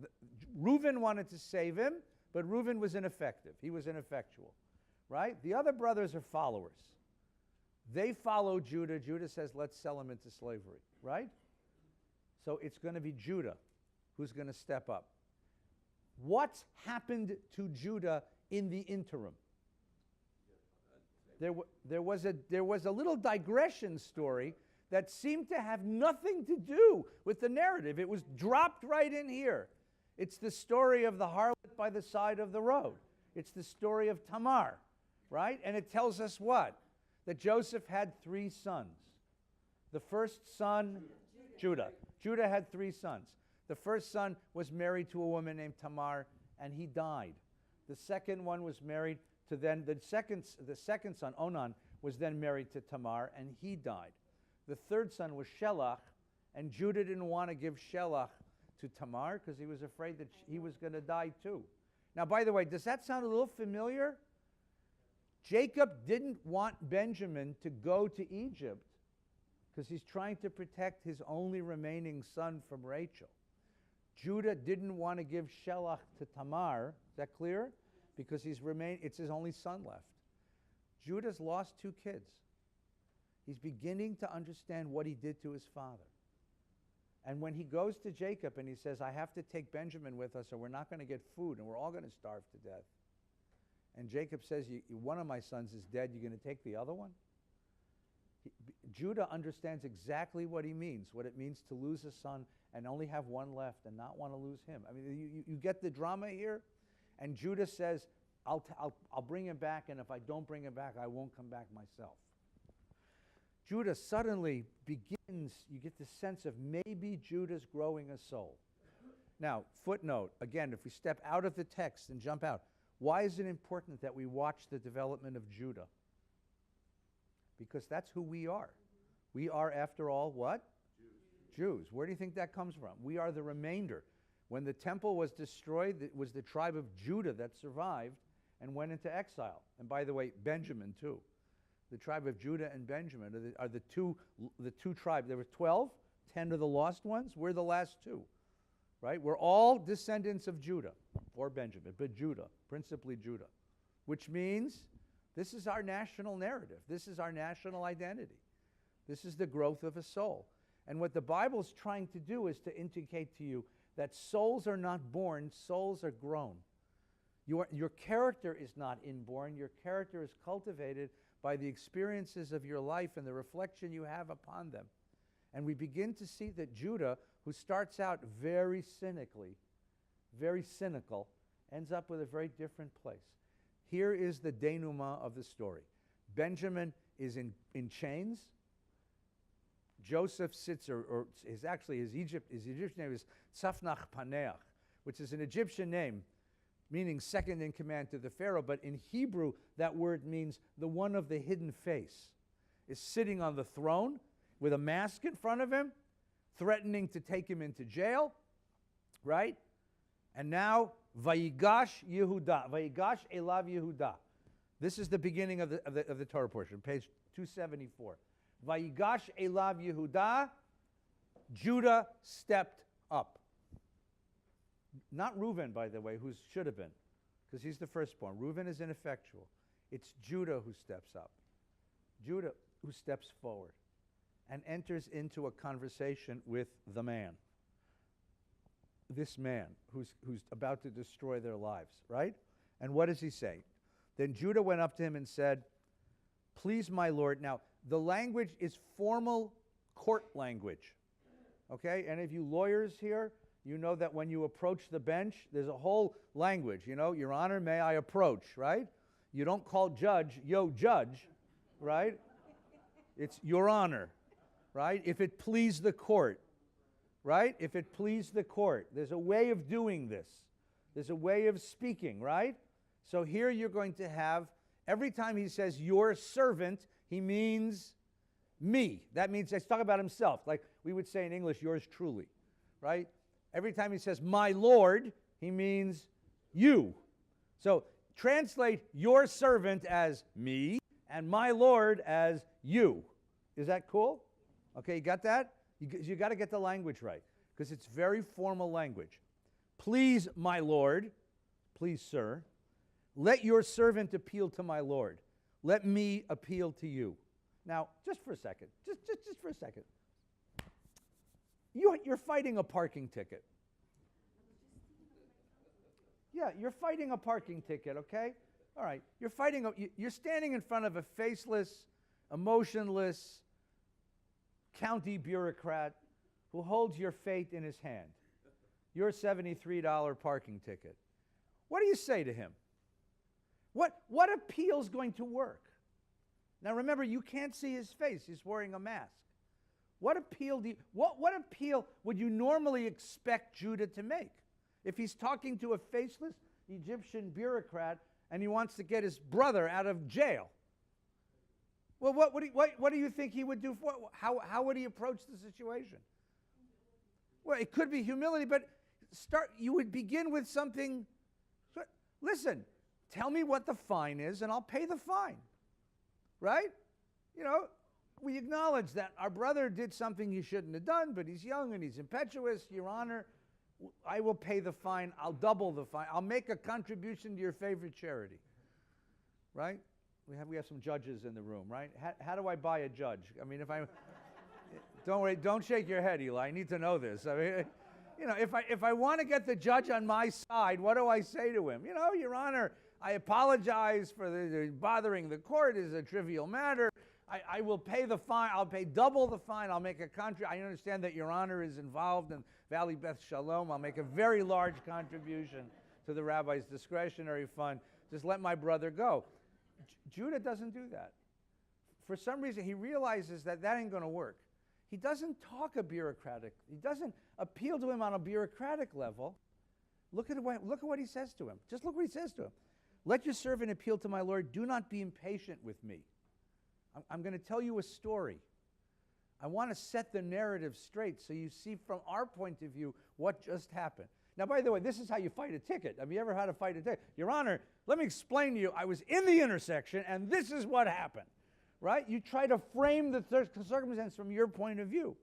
A: Reuben wanted to save him, but Reuben was ineffective. He was ineffectual, right? The other brothers are followers. They follow Judah. Judah says, let's sell him into slavery, right? So it's going to be Judah who's going to step up. What's happened to Judah in the interim? There was a little digression story that seemed to have nothing to do with the narrative. It was dropped right in here. It's the story of the harlot by the side of the road. It's the story of Tamar, right? And it tells us what? That Joseph had 3 sons. The first son, Judah. Judah had 3 sons. The first son was married to a woman named Tamar, and he died. The second one was married to the second son, Onan, was then married to Tamar, and he died. The third son was Shelah, and Judah didn't want to give Shelah to Tamar because he was afraid that he was going to die too. Now, by the way, does that sound a little familiar? Jacob didn't want Benjamin to go to Egypt because he's trying to protect his only remaining son from Rachel. Judah didn't want to give Shelah to Tamar. Is that clear? Because it's his only son left. Judah's lost 2 kids. He's beginning to understand what he did to his father. And when he goes to Jacob and he says, I have to take Benjamin with us or we're not going to get food and we're all going to starve to death. And Jacob says, one of my sons is dead, you're going to take the other one? Judah understands exactly what he means, what it means to lose a son and only have one left and not want to lose him. I mean, you get the drama here? And Judah says, I'll bring him back, and if I don't bring him back, I won't come back myself. Judah suddenly begins, you get the sense of maybe Judah's growing a soul. Now, footnote, again, if we step out of the text and jump out, why is it important that we watch the development of Judah? Because that's who we are. We are, after all, what? Jews. Where do you think that comes from? We are the remainder. When the temple was destroyed, it was the tribe of Judah that survived and went into exile. And by the way, Benjamin too. The tribe of Judah and Benjamin are the two tribes. There were 12, 10 are the lost ones. We're the last two, right? We're all descendants of Judah, or Benjamin, but Judah, principally Judah, which means this is our national narrative. This is our national identity. This is the growth of a soul. And what the Bible's trying to do is to indicate to you that souls are not born, souls are grown. Your character is not inborn. Your character is cultivated by the experiences of your life and the reflection you have upon them. And we begin to see that Judah, who starts out very cynically, very cynical, ends up with a very different place. Here is the denouement of the story. Benjamin is in chains. Joseph sits, or his Egyptian name is Tzafnach Paneach, which is an Egyptian name, meaning second in command to the Pharaoh, but in Hebrew, that word means the one of the hidden face, is sitting on the throne with a mask in front of him, threatening to take him into jail, right? And now, Vayigash Yehuda, Vayigash Elav Yehuda. This is the beginning of the Torah portion, page 274. Vayigash Elav Yehuda, Judah stepped up. Not Reuben, by the way, who should have been, because he's the firstborn. Reuben is ineffectual. It's Judah who steps up. Judah who steps forward and enters into a conversation with the man. This man who's about to destroy their lives, right? And what does he say? Then Judah went up to him and said, "Please, my lord." Now, the language is formal court language. Okay? Any of you lawyers here, you know that when you approach the bench, there's a whole language. You know, Your Honor, may I approach, right? You don't call judge, yo, judge, right? It's Your Honor, right? If it please the court, right? If it please the court. There's a way of doing this. There's a way of speaking, right? So here you're going to have, every time he says your servant, he means me. That means he's talking about himself. Like we would say in English, yours truly, right? Every time he says my Lord, he means you. So translate your servant as me and my Lord as you. Is that cool? Okay, you got that? You got to get the language right, because it's very formal language. Please, my Lord, please, sir, let your servant appeal to my Lord. Let me appeal to you. Now, just for a second, just for a second. You're fighting a parking ticket. Yeah, you're fighting a parking ticket, okay? All right, you're standing in front of a faceless, emotionless county bureaucrat who holds your fate in his hand. Your $73 parking ticket. What do you say to him? What appeal's going to work? Now remember, you can't see his face. He's wearing a mask. What appeal would you normally expect Judah to make? If he's talking to a faceless Egyptian bureaucrat and he wants to get his brother out of jail, well, what do you think he would do? How would he approach the situation? Well, it could be humility, but you would begin with something. Listen, tell me what the fine is, and I'll pay the fine. Right? You know, we acknowledge that our brother did something he shouldn't have done, but he's young and he's impetuous. Your Honor, I will pay the fine. I'll double the fine. I'll make a contribution to your favorite charity. Right? we have some judges in the room, right? How do I buy a judge? I mean, if I don't worry, don't shake your head, Eli. I need to know this. I mean, you know, if I want to get the judge on my side, what do I say to him? You know, Your Honor, I apologize for the bothering the court is a trivial matter. I will pay the fine. I'll pay double the fine. I'll make a I understand that Your Honor is involved in Valley Beth Shalom. I'll make a very large contribution to the rabbi's discretionary fund. Just let my brother go. Judah doesn't do that. For some reason, he realizes that ain't going to work. He doesn't talk he doesn't appeal to him on a bureaucratic level. Look at what he says to him. Just look what he says to him. Let your servant appeal to my Lord. Do not be impatient with me. I'm going to tell you a story. I want to set the narrative straight so you see from our point of view what just happened. Now, by the way, this is how you fight a ticket. Have you ever had to fight a ticket? Your Honor, let me explain to you. I was in the intersection, and this is what happened. Right? You try to frame the circumstance from your point of view.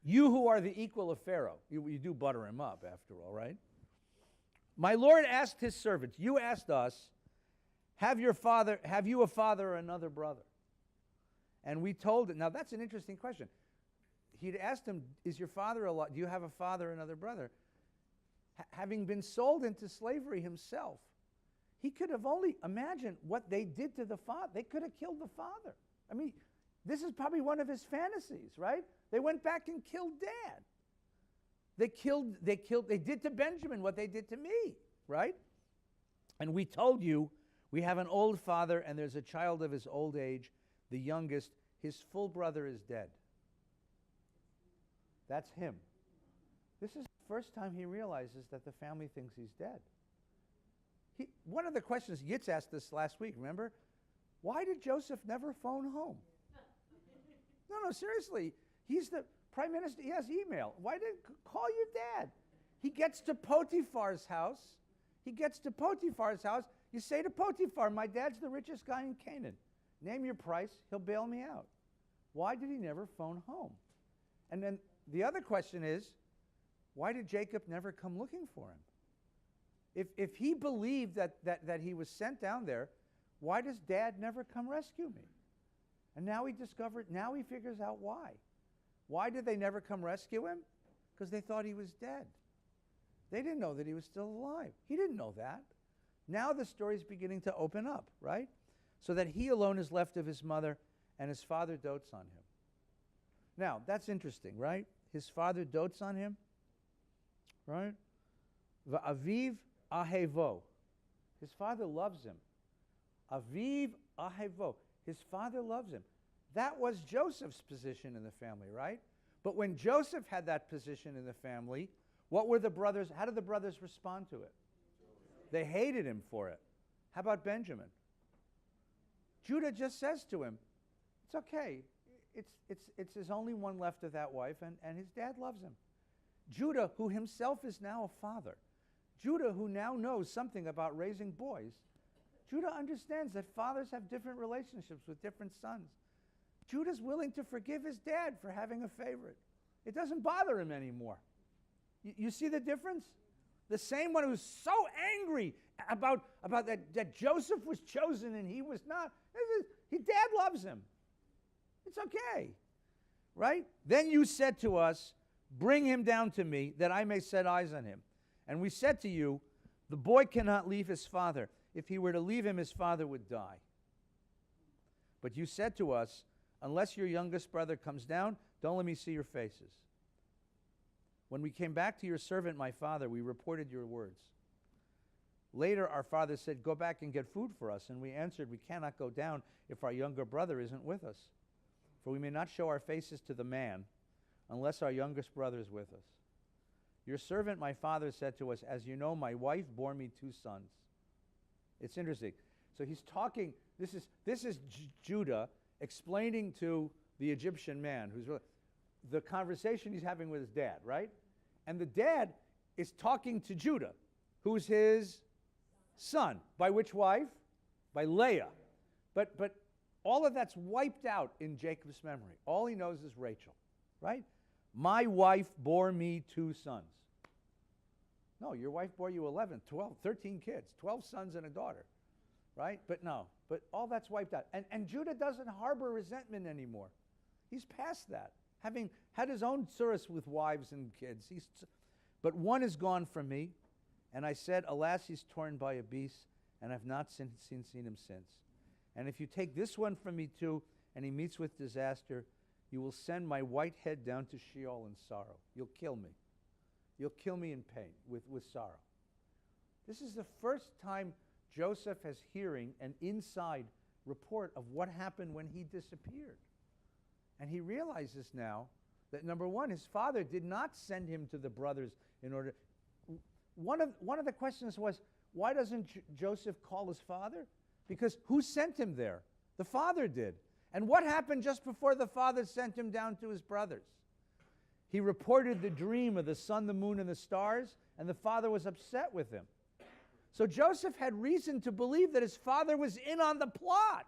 A: You who are the equal of Pharaoh. You do butter him up, after all, right? My Lord asked his servants, you asked us, have you a father or another brother? And we told him. Now, that's an interesting question. He'd asked him, is your father alive? Do you have a father or another brother? Having been sold into slavery himself, he could have only imagined what they did to the father. They could have killed the father. I mean, this is probably one of his fantasies, right? They went back and killed Dad. They did to Benjamin what they did to me, right? And we told you, we have an old father and there's a child of his old age, the youngest, his full brother is dead. That's him. This is the first time he realizes that the family thinks he's dead. One of the questions Yitz asked us last week, remember? Why did Joseph never phone home? No, seriously. He's the prime minister. He has email. Why didn't call your dad? He gets to Potiphar's house. You say to Potiphar, my dad's the richest guy in Canaan. Name your price. He'll bail me out. Why did he never phone home? And then the other question is, why did Jacob never come looking for him? If he believed that he was sent down there, why does Dad never come rescue me? And now he figures out why. Why did they never come rescue him? Because they thought he was dead. They didn't know that he was still alive. He didn't know that. Now the story's beginning to open up, right? So that he alone is left of his mother, and his father dotes on him. Now, that's interesting, right? His father dotes on him, right? Va'aviv ahevo. His father loves him. Aviv ahevo. His father loves him. That was Joseph's position in the family, right? But when Joseph had that position in the family, what were the brothers? How did the brothers respond to it? They hated him for it. How about Benjamin? Judah just says to him, it's okay. It's his only one left of that wife, and his dad loves him. Judah, who himself is now a father, Judah, who now knows something about raising boys, Judah understands that fathers have different relationships with different sons. Judah's willing to forgive his dad for having a favorite. It doesn't bother him anymore. You see the difference? The same one who's so angry about that Joseph was chosen and he was not. His dad loves him. It's okay, right? Then you said to us, bring him down to me that I may set eyes on him. And we said to you, the boy cannot leave his father. If he were to leave him, his father would die. But you said to us, unless your youngest brother comes down, don't let me see your faces. When we came back to your servant, my father, we reported your words. Later, our father said, go back and get food for us. And we answered, we cannot go down if our younger brother isn't with us. For we may not show our faces to the man unless our youngest brother is with us. Your servant, my father, said to us, as you know, my wife bore me 2 sons. It's interesting. So he's talking, this is Judah explaining to the Egyptian man, who's really, the conversation he's having with his dad, right? And the dad is talking to Judah, who's his son. By which wife? By Leah. But all of that's wiped out in Jacob's memory. All he knows is Rachel, right? My wife bore me 2 sons. No, your wife bore you 11, 12, 13 kids, 12 sons and a daughter. right? But no, but all that's wiped out. And Judah doesn't harbor resentment anymore. He's past that. Having had his own tsuris with wives and kids, but one is gone from me, and I said, alas, he's torn by a beast, and I've not seen him since. And if you take this one from me too, and he meets with disaster, you will send my white head down to Sheol in sorrow. You'll kill me. You'll kill me in pain, with sorrow. This is the first time Joseph has hearing an inside report of what happened when he disappeared. And he realizes now that, number one, his father did not send him to the brothers in order. One of the questions was, why doesn't Joseph call his father? Because who sent him there? The father did. And what happened just before the father sent him down to his brothers? He reported the dream of the sun, the moon, and the stars, and the father was upset with him. So Joseph had reason to believe that his father was in on the plot.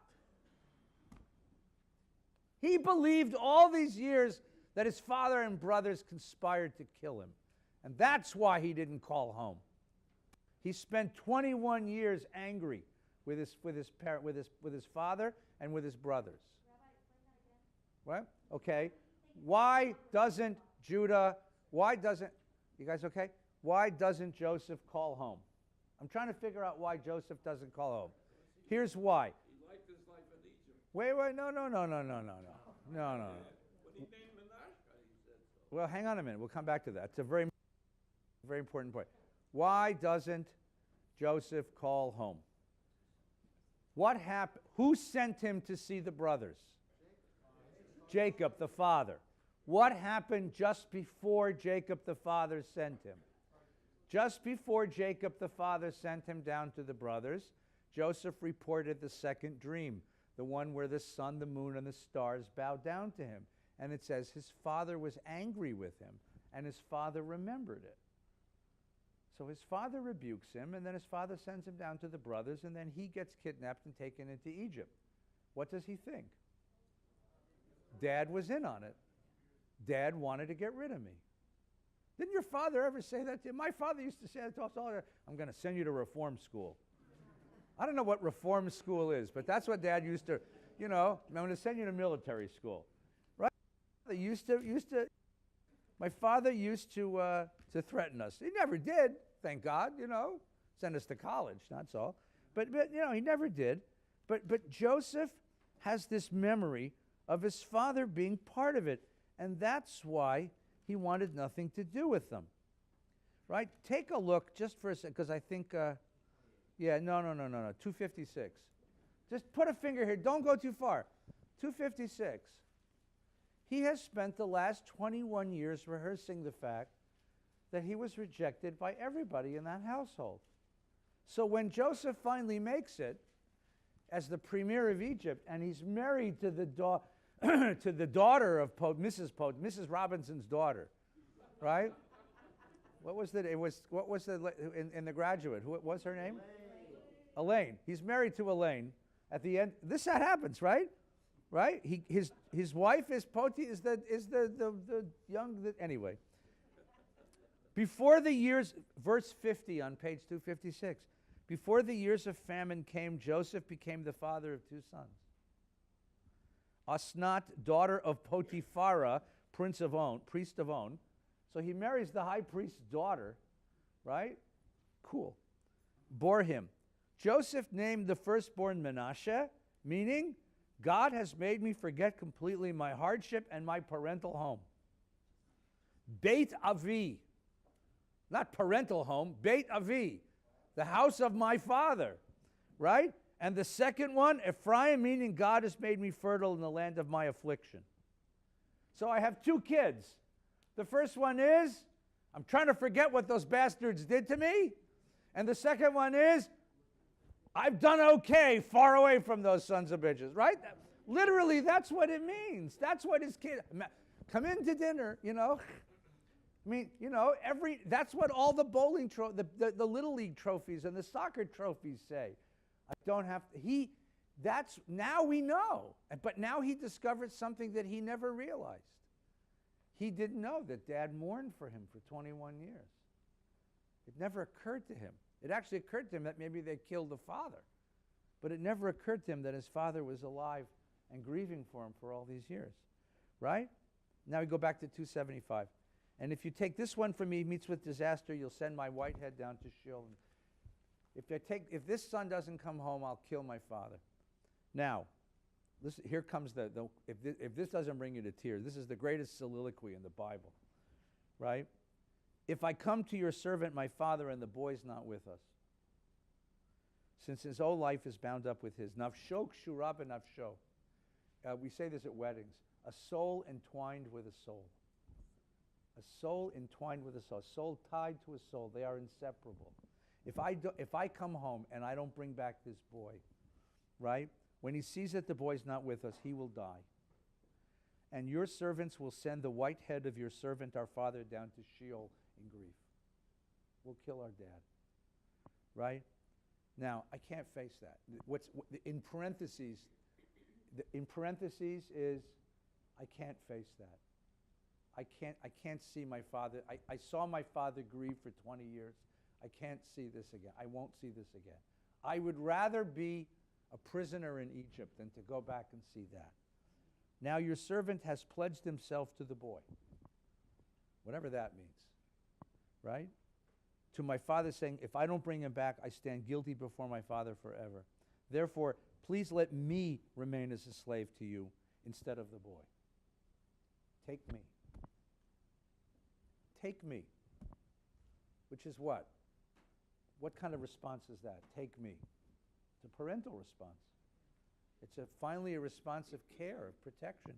A: He believed all these years that his father and brothers conspired to kill him. And that's why he didn't call home. He spent 21 years angry with his father and with his brothers.
G: Rabbi, explain that again.
A: What? Okay. Why doesn't Judah, you guys okay? Why doesn't Joseph call home? I'm trying to figure out why Joseph doesn't call home. Here's why.
F: He liked his life in Egypt.
A: Wait, no.
F: When he named Menashe, he said so.
A: Well, hang on a minute. We'll come back to that. It's a very, very important point. Why doesn't Joseph call home? What happened? Who sent him to see the brothers? Jacob, the father. What happened just before Jacob, the father, sent him? Just before Jacob, the father, sent him down to the brothers, Joseph reported the second dream, the one where the sun, the moon, and the stars bowed down to him. And it says his father was angry with him, and his father remembered it. So his father rebukes him, and then his father sends him down to the brothers, and then he gets kidnapped and taken into Egypt. What does he think? Dad was in on it. Dad wanted to get rid of me. Didn't your father ever say that to you? My father used to say that to us all the time. I'm going to send you to reform school. I don't know what reform school is, but that's what Dad used to, I'm going to send you to military school. Right? My father used to threaten us. He never did, thank God, send us to college, that's all. But he never did. But Joseph has this memory of his father being part of it, and that's why he wanted nothing to do with them. Right? Take a look just for a second, because I think, no, 256. Just put a finger here. Don't go too far. 256. He has spent the last 21 years rehearsing the fact that he was rejected by everybody in that household. So when Joseph finally makes it as the premier of Egypt, and he's married to the daughter of Mrs. Robinson's daughter, right? What was in The Graduate? What was her name? Elaine. He's married to Elaine. At the end, this happens, right? Right? His wife is the young. Anyway. Before the years, verse 50 on page 256. Before the years of famine came, Joseph became the father of two sons. Asnat, daughter of Potiphara, priest of On. So he marries the high priest's daughter, right? Cool. Bore him. Joseph named the firstborn Menashe, meaning God has made me forget completely my hardship and my parental home. Beit Avi, not parental home, Beit Avi, the house of my father, right? And the second one, Ephraim, meaning God has made me fertile in the land of my affliction. So I have two kids. The first one is, I'm trying to forget what those bastards did to me. And the second one is, I've done okay far away from those sons of bitches, right? Literally, that's what it means. That's what his kid, come in to dinner, I mean, that's what all the bowling, the Little League trophies and the soccer trophies say. I don't have to, now we know. But now he discovered something that he never realized. He didn't know that Dad mourned for him for 21 years. It never occurred to him. It actually occurred to him that maybe they killed the father. But it never occurred to him that his father was alive and grieving for him for all these years, right? Now we go back to 275. And if you take this one from me, meets with disaster, you'll send my white head down to Sheol. If this son doesn't come home, I'll kill my father. Now, listen, here comes if this doesn't bring you to tears, this is the greatest soliloquy in the Bible, right? If I come to your servant, my father, and the boy's not with us, since his whole life is bound up with his. Nafsho kshura b'nafsho. We say this at weddings. A soul entwined with a soul. A soul entwined with a soul. A soul tied to a soul. They are inseparable. If I come home and I don't bring back this boy, right? When he sees that the boy's not with us, he will die. And your servants will send the white head of your servant, our father, down to Sheol in grief. We'll kill our dad. Right? Now, I can't face that. In parentheses is, I can't face that. I can't see my father. I saw my father grieve for 20 years. I can't see this again. I won't see this again. I would rather be a prisoner in Egypt than to go back and see that. Now your servant has pledged himself to the boy. Whatever that means. Right? To my father, saying, if I don't bring him back, I stand guilty before my father forever. Therefore, please let me remain as a slave to you instead of the boy. Take me. Take me. Which is what? What kind of response is that? Take me. It's a parental response. It's finally a response of care, of protection.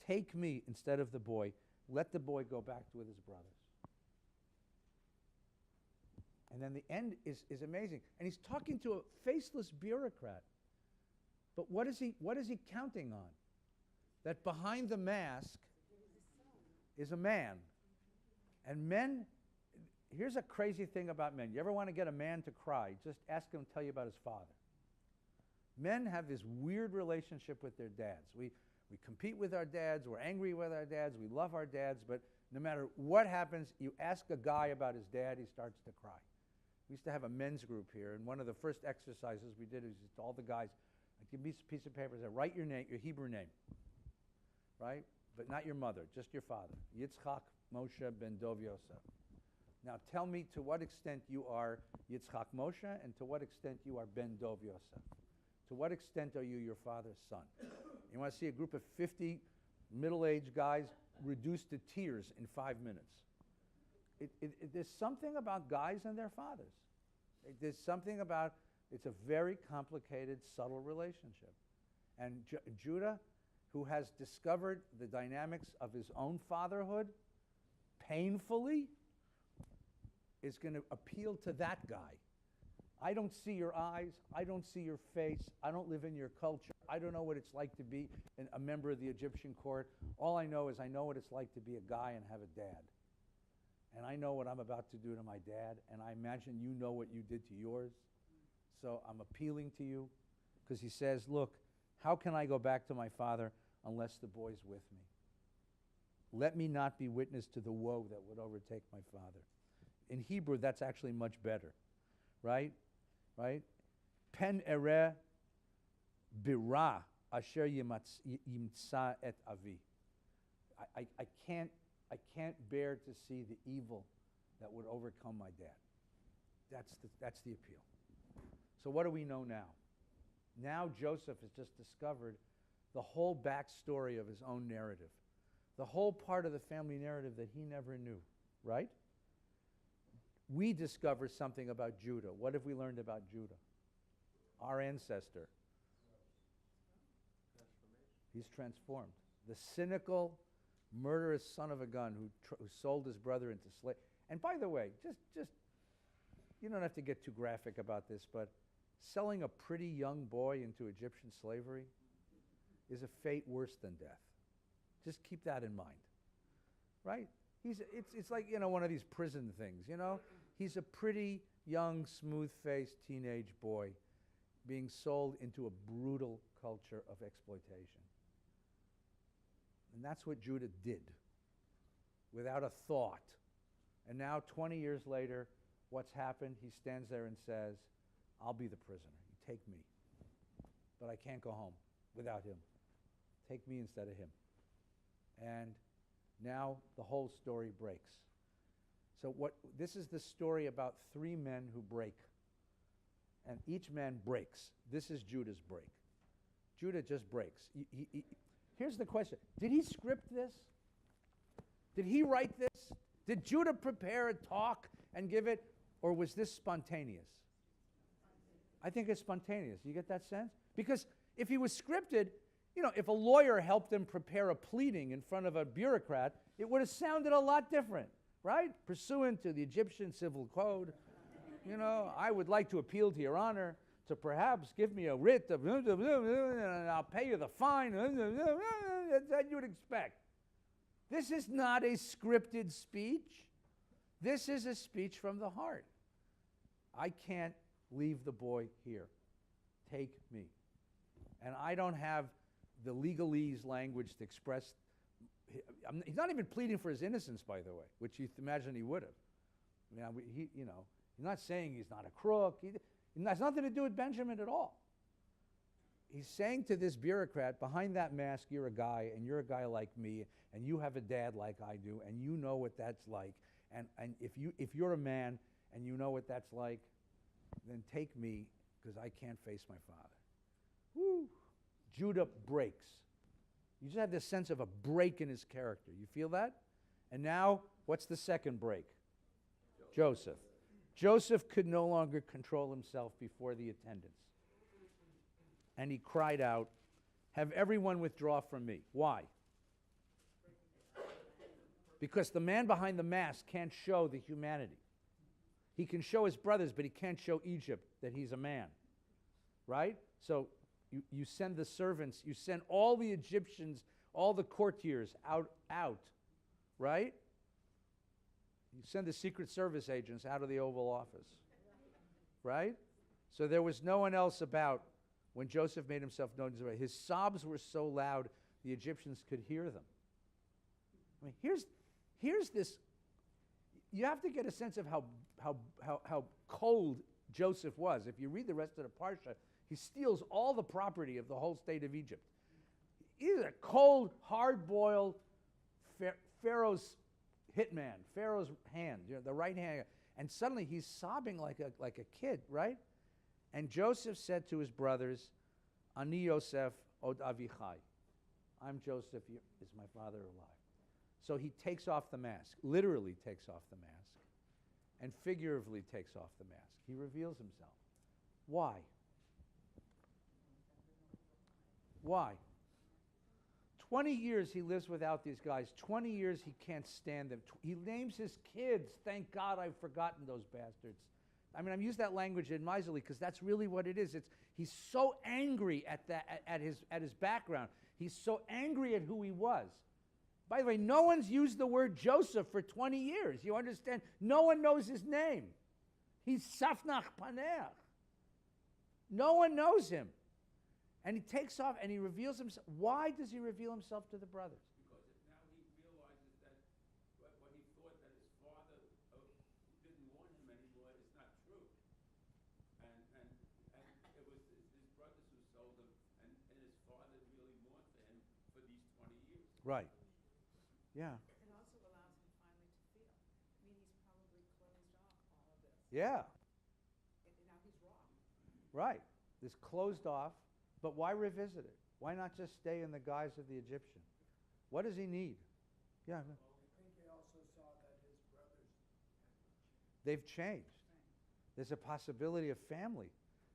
A: Take me instead of the boy. Let the boy go back with his brothers. And then the end is amazing. And he's talking to a faceless bureaucrat. But what is he counting on? That behind the mask is a man. And men, here's a crazy thing about men. You ever want to get a man to cry, just ask him to tell you about his father. Men have this weird relationship with their dads. We compete with our dads, we're angry with our dads, we love our dads, but no matter what happens, you ask a guy about his dad, he starts to cry. We used to have a men's group here, and one of the first exercises we did is to all the guys, I'd give me a piece of paper and say, write your name, your Hebrew name, right? But not your mother, just your father. Yitzchak Moshe ben Dov Yosef. Now tell me to what extent you are Yitzchak Moshe and to what extent you are ben Dov Yosef. To what extent are you your father's son? You want to see a group of 50 middle-aged guys reduced to tears in 5 minutes. There's something about guys and their fathers. There's something about, it's a very complicated, subtle relationship. And Judah, who has discovered the dynamics of his own fatherhood, painfully, is going to appeal to that guy. I don't see your eyes. I don't see your face. I don't live in your culture. I don't know what it's like to be a member of the Egyptian court. All I know is I know what it's like to be a guy and have a dad. And I know what I'm about to do to my dad, and I imagine you know what you did to yours. So I'm appealing to you because he says, look, how can I go back to my father unless the boy's with me? Let me not be witness to the woe that would overtake my father. In Hebrew, that's actually much better, right? Right? Pen ereh bira asher yimtsa et avi. I can't bear to see the evil that would overcome my dad. That's the appeal. So what do we know now? Now Joseph has just discovered the whole backstory of his own narrative. The whole part of the family narrative that he never knew, right? We discover something about Judah. What have we learned about Judah? Our ancestor. He's transformed. The cynical, murderous son of a gun who sold his brother into slavery. And by the way, just you don't have to get too graphic about this, but selling a pretty young boy into Egyptian slavery is a fate worse than death. Just keep that in mind, right? It's like, one of these prison things, He's a pretty young, smooth-faced teenage boy being sold into a brutal culture of exploitation. And that's what Judah did, without a thought. And now, 20 years later, what's happened? He stands there and says, I'll be the prisoner. You take me. but I can't go home without him. Take me instead of him. And now the whole story breaks. So this is the story about three men who break. And each man breaks. This is Judah's break. Judah just breaks. Here's the question. Did he script this? Did he write this? Did Judah prepare a talk and give it? Or was this spontaneous? I think it's spontaneous. You get that sense? Because if he was scripted, if a lawyer helped him prepare a pleading in front of a bureaucrat, it would have sounded a lot different, right? Pursuant to the Egyptian civil code, I would like to appeal to your honor to perhaps give me a writ of, and I'll pay you the fine. That's what you'd expect. This is not a scripted speech. This is a speech from the heart. I can't leave the boy here. Take me. And I don't have the legalese language to express. He's not even pleading for his innocence, by the way, which you imagine he would have. He's not saying he's not a crook. It has nothing to do with Benjamin at all. He's saying to this bureaucrat, behind that mask, you're a guy, and you're a guy like me, and you have a dad like I do, and you know what that's like. And if you're a man and you know what that's like, then take me, because I can't face my father. Woo! Judah breaks. You just have this sense of a break in his character. You feel that? And now, what's the second break? Joseph. Joseph could no longer control himself before the attendants. And he cried out, have everyone withdraw from me. Why? Because the man behind the mask can't show the humanity. He can show his brothers, but he can't show Egypt that he's a man. Right? So you send the servants, you send all the Egyptians, all the courtiers out. Right? You send the Secret Service agents out of the Oval Office. Right? So there was no one else about when Joseph made himself known to Israel. His sobs were so loud, the Egyptians could hear them. I mean, here's this. You have to get a sense of how cold Joseph was. If you read the rest of the Parsha, he steals all the property of the whole state of Egypt. He's a cold, hard-boiled Pharaoh's hitman, Pharaoh's hand, the right hand. And suddenly he's sobbing like a kid, right? And Joseph said to his brothers, Ani Yosef od Avichai. I'm Joseph, is my father alive? So he takes off the mask, literally takes off the mask, and figuratively takes off the mask. He reveals himself. Why? Why? 20 years he lives without these guys. 20 years he can't stand them. He names his kids. Thank God I've forgotten those bastards. I mean, I'm using that language advisedly because that's really what it is. He's so angry at his background. He's so angry at who he was. By the way, no one's used the word Joseph for 20 years. You understand? No one knows his name. He's Safnach Paner. No one knows him. And he takes off and he reveals himself. Why does he reveal himself to the brothers?
H: Because now he realizes that what he thought that his father didn't want him anymore is not true. And it was his brothers who sold him, and his father really mourned for him for these 20 years.
A: Right. Yeah.
E: It also allows him finally to feel. I mean, he's probably closed off all of this.
A: Yeah.
E: And now he's wrong.
A: Right. This closed off. But why revisit it? Why not just stay in the guise of the Egyptian? What does he need? Yeah.
D: I think he also saw that his brothers
A: They've changed. There's a possibility of family.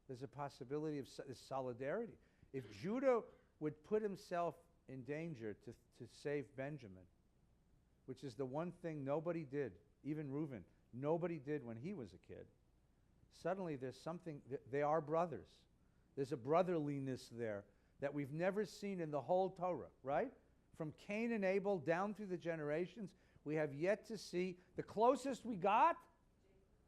A: There's a possibility of solidarity. If Judah would put himself in danger to save Benjamin, which is the one thing nobody did, even Reuben, nobody did when he was a kid, suddenly there's something, they are brothers. There's a brotherliness there that we've never seen in the whole Torah, right? From Cain and Abel down through the generations, we have yet to see. The closest we got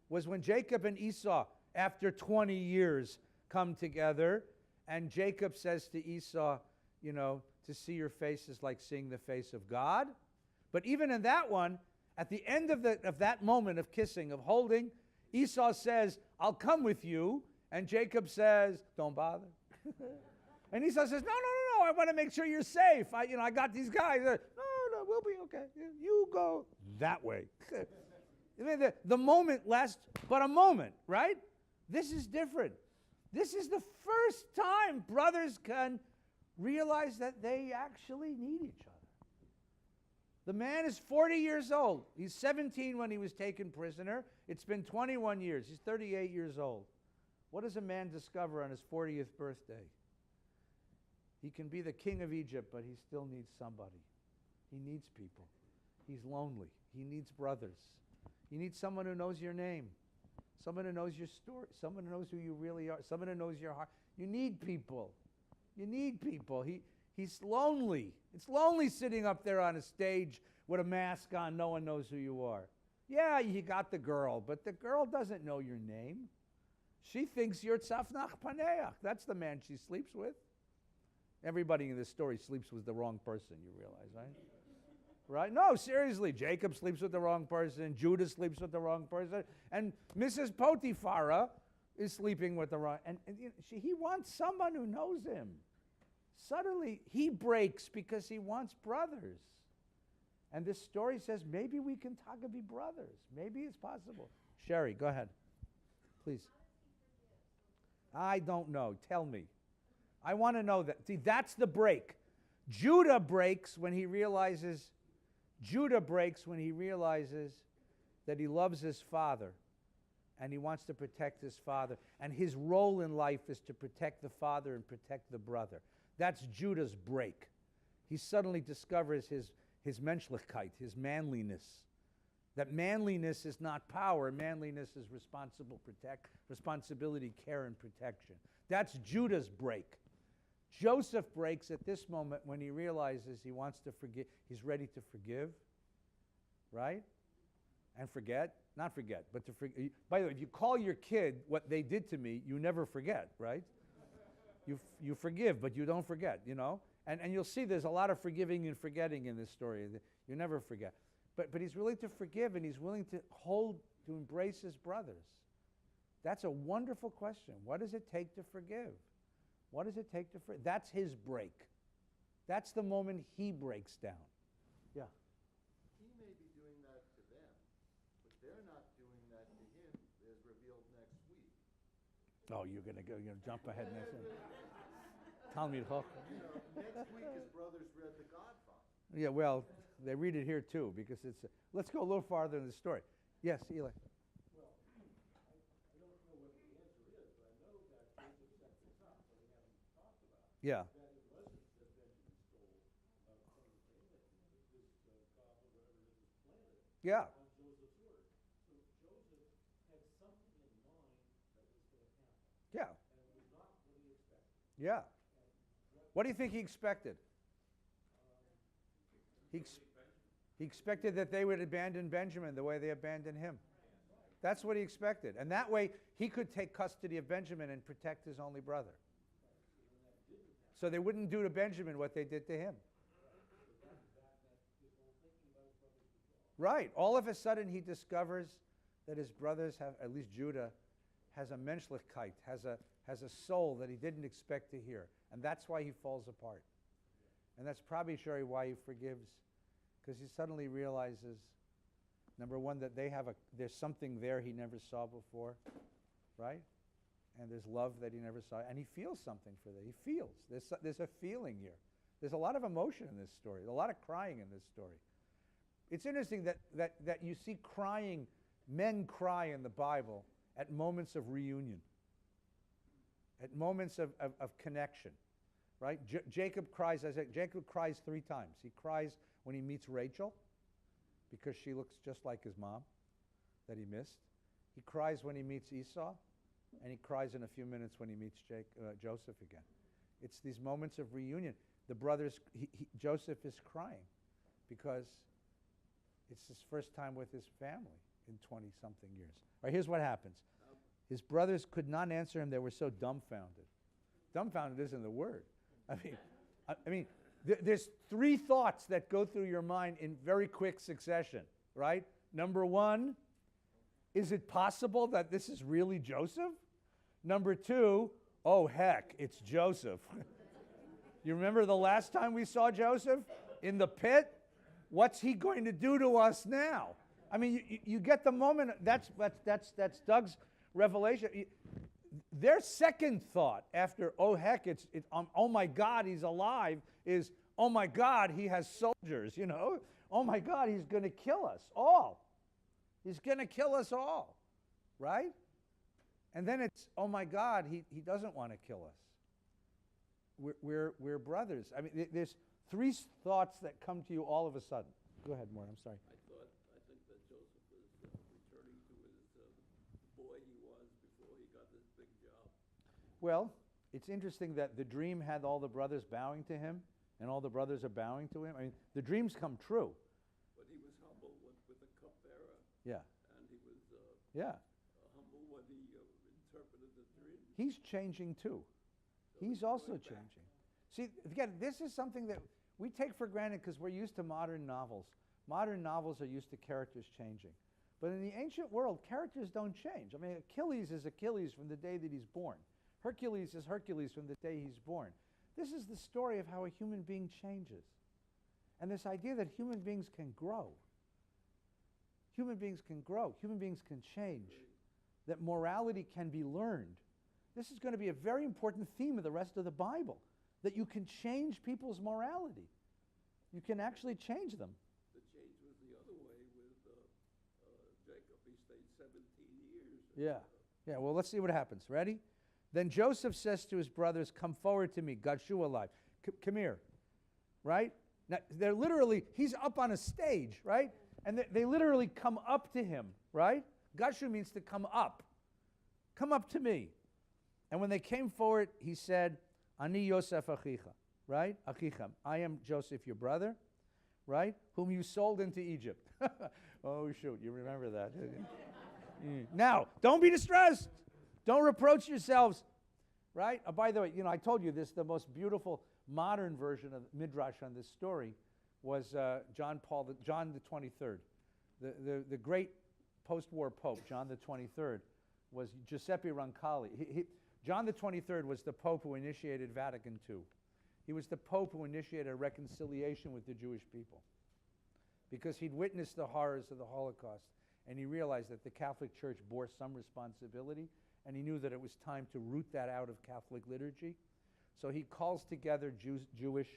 A: was when Jacob and Esau, after 20 years, come together, and Jacob says to Esau, to see your face is like seeing the face of God. But even in that one, at the end of that moment of kissing, of holding, Esau says, I'll come with you. And Jacob says, don't bother. And Esau says, no, I want to make sure you're safe. I got these guys. No, we'll be okay. You go that way. I mean, the moment lasts but a moment, right? This is different. This is the first time brothers can realize that they actually need each other. The man is 40 years old. He's 17 when he was taken prisoner. It's been 21 years. He's 38 years old. What does a man discover on his 40th birthday? He can be the king of Egypt, but he still needs somebody. He needs people. He's lonely. He needs brothers. You need someone who knows your name, someone who knows your story, someone who knows who you really are, someone who knows your heart. You need people. You need people. He's lonely. It's lonely sitting up there on a stage with a mask on. No one knows who you are. Yeah, you got the girl, but the girl doesn't know your name. She thinks you're Tzafnach Paneach. That's the man she sleeps with. Everybody in this story sleeps with the wrong person, you realize, right? Right? No, seriously. Jacob sleeps with the wrong person. Judah sleeps with the wrong person. And Mrs. Potiphara is sleeping with the wrong... And he wants someone who knows him. Suddenly, he breaks because he wants brothers. And this story says, maybe we can talk and be brothers. Maybe it's possible. Sherry, go ahead. Please. I don't know. Tell me. I want to know that. See, that's the break. Judah breaks when he realizes that he loves his father and he wants to protect his father. And his role in life is to protect the father and protect the brother. That's Judah's break. He suddenly discovers his menschlichkeit, his manliness. That manliness is not power. Manliness is responsibility, care, and protection. That's Judah's break. Joseph breaks at this moment when he realizes he wants to forgive. He's ready to forgive, right? And forget. Not forget, but to forgive. By the way, if you call your kid what they did to me, you never forget, right? You forgive, but you don't forget, And you'll see there's a lot of forgiving and forgetting in this story. You never forget. But he's willing to forgive, and he's willing to embrace his brothers. That's a wonderful question. What does it take to forgive? What does it take to forgive? That's his break. That's the moment he breaks down. Yeah.
F: He may be doing that to them, but they're not doing that to him as revealed next week.
A: Oh, you're going to jump ahead next week. Talmud Chacham.
F: Next week his brothers read The Godfather.
A: Yeah, well, they read it here too, because it's... let's go a little farther in the story. Yes, Eli.
D: Well, I don't know what the answer is, but I know that Joseph set this up, but we haven't talked about it.
A: Yeah.
D: That it wasn't that Benjamin stole from the thing, that this God or whatever it is was planted
A: Yeah.
D: on Joseph's word. So Joseph had something in mind that was going to happen,
A: Yeah.
D: and it was not what he expected.
A: Yeah. What do you think he expected? He expected that they would abandon Benjamin the way they abandoned him. That's what he expected. And that way, he could take custody of Benjamin and protect his only brother. So they wouldn't do to Benjamin what they did to him. Right. All of a sudden, he discovers that his brothers have, at least Judah, has a menschlichkeit, has a soul that he didn't expect to hear. And that's why he falls apart. And that's probably, Sherry, why he forgives. Because he suddenly realizes, number one, that there's something there he never saw before, right? And there's love that he never saw. And he feels something for that. He feels. There's a feeling here. There's a lot of emotion in this story. A lot of crying in this story. It's interesting that you see crying, men cry in the Bible at moments of reunion, at moments of connection, right? Jacob cries 3 times. He cries when he meets Rachel because she looks just like his mom that he missed. He cries when he meets Esau, and he cries in a few minutes when he meets Joseph again. It's these moments of reunion. The brothers, Joseph is crying because it's his first time with his family in 20-something years. All right, here's what happens. His brothers could not answer him. They were so dumbfounded. Dumbfounded isn't the word. I mean, there's 3 thoughts that go through your mind in very quick succession, right? Number 1, is it possible that this is really Joseph? Number 2, oh heck, it's Joseph. You remember the last time we saw Joseph in the pit? What's he going to do to us now? I mean, you get the moment. That's Doug's revelation. Their second thought after, oh heck, oh my God, he's alive, is, oh my God, he has soldiers, you know? Oh my God, he's going to kill us all. He's going to kill us all, right? And then it's, oh my God, he doesn't want to kill us. We're brothers. I mean, there's three thoughts that come to you all of a sudden. Go ahead, Mort, I'm sorry.
H: I think that Joseph is returning to his boy he was before he got this big job.
A: Well, it's interesting that the dream had all the brothers bowing to him, and all the brothers are bowing to him. I mean, the dreams come true.
H: But he was humble with the cupbearer.
A: Yeah.
H: And he was
A: Yeah.
H: humble when he interpreted the dream.
A: He's changing too.
H: So
A: He's also changing. See, again, this is something that we take for granted because we're used to modern novels. Modern novels are used to characters changing. But in the ancient world, characters don't change. I mean, Achilles is Achilles from the day that he's born. Hercules is Hercules from the day he's born. This is the story of how a human being changes. And this idea that human beings can grow. Human beings can grow. Human beings can change. That morality can be learned. This is going to be a very important theme of the rest of the Bible. That you can change people's morality. You can actually change them.
H: The change was the other way with Jacob. He stayed 17 years.
A: Yeah. Yeah, well, let's see what happens. Ready? Then Joseph says to his brothers, come forward to me, Gashu alive. Come here. Right? Now, they're literally, he's up on a stage, right? And they literally come up to him, right? Gashu means to come up. Come up to me. And when they came forward, he said, Ani Yosef Achicha, right? Achichem. I am Joseph, your brother, right? Whom you sold into Egypt. Oh, shoot, you remember that, didn't you? Now, don't be distressed. Don't reproach yourselves, right? By the way, you know, I told you this, the most beautiful modern version of Midrash on this story was John the 23rd. The great post-war Pope, John the 23rd, was Giuseppe Roncalli. John the 23rd was the Pope who initiated Vatican II. He was the Pope who initiated a reconciliation with the Jewish people because he'd witnessed the horrors of the Holocaust, and he realized that the Catholic Church bore some responsibility, and he knew that it was time to root that out of Catholic liturgy. So he calls together Jewish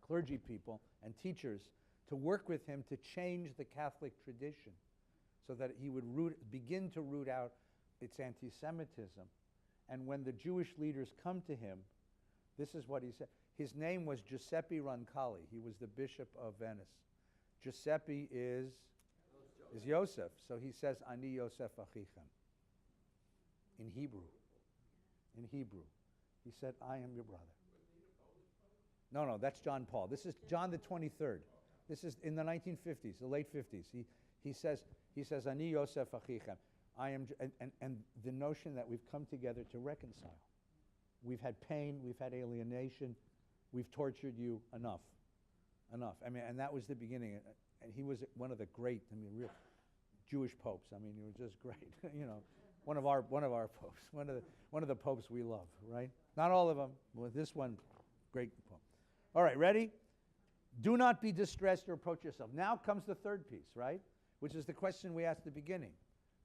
A: clergy people and teachers to work with him to change the Catholic tradition so that he would begin to root out its anti-Semitism. And when the Jewish leaders come to him, this is what he said. His name was Giuseppe Roncalli. He was the Bishop of Venice. Giuseppe is Yosef. So he says, Ani Yosef Achichem. In Hebrew. In Hebrew. He said, I am your brother. No, that's John Paul. This is John the 23rd. This is in the 1950s, the late 50s. He says, Ani Yosef Achichem. I am, and the notion that we've come together to reconcile. We've had pain, we've had alienation, we've tortured you, enough. I mean, and that was the beginning. And he was one of the great, real Jewish popes. I mean, he was just great. You know, one of our popes, one of the popes we love, right? Not all of them, but this one, great pope. All right, ready? Do not be distressed or reproach yourself. Now comes the third piece, right? Which is the question we asked at the beginning.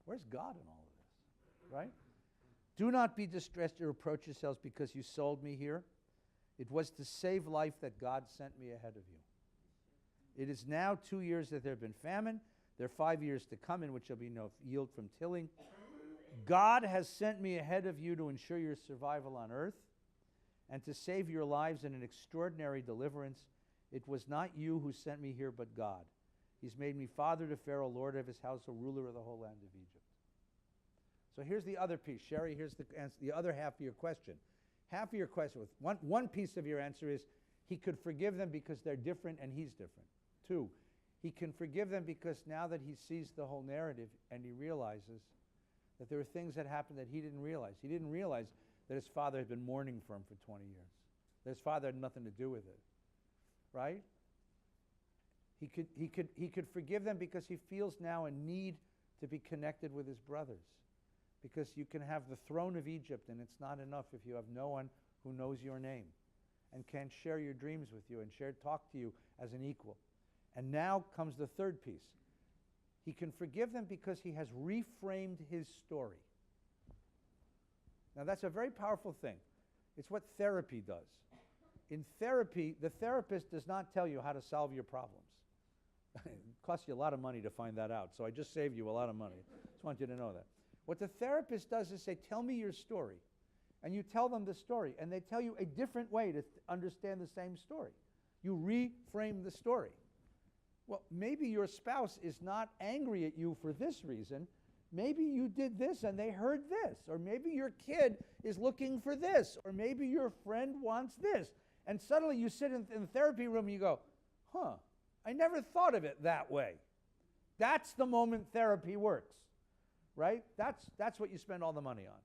A: Where's God in all of this, right? Do not be distressed or reproach yourselves because you sold me here. It was to save life that God sent me ahead of you. It is now 2 years that there have been famine. There are 5 years to come in which there will be no yield from tilling. God has sent me ahead of you to ensure your survival on earth and to save your lives in an extraordinary deliverance. It was not you who sent me here, but God. He's made me father to Pharaoh, lord of his household, ruler of the whole land of Egypt. So here's the other piece. Sherry, here's the other half of your question. Half of your question, one piece of your answer is he could forgive them because they're different and he's different. 2, he can forgive them because now that he sees the whole narrative and he realizes that there were things that happened that he didn't realize. He didn't realize that his father had been mourning for him for 20 years. That his father had nothing to do with it, right? He could forgive them because he feels now a need to be connected with his brothers. Because you can have the throne of Egypt and it's not enough if you have no one who knows your name and can share your dreams with you and talk to you as an equal. And now comes the third piece. He can forgive them because he has reframed his story. Now that's a very powerful thing. It's what therapy does. In therapy, the therapist does not tell you how to solve your problems. It costs you a lot of money to find that out, so I just saved you a lot of money. Just want you to know that. What the therapist does is say, tell me your story. And you tell them the story, and they tell you a different way to understand the same story. You reframe the story. Well, maybe your spouse is not angry at you for this reason. Maybe you did this and they heard this. Or maybe your kid is looking for this. Or maybe your friend wants this. And suddenly you sit in the therapy room and you go, I never thought of it that way. That's the moment therapy works, right? That's what you spend all the money on,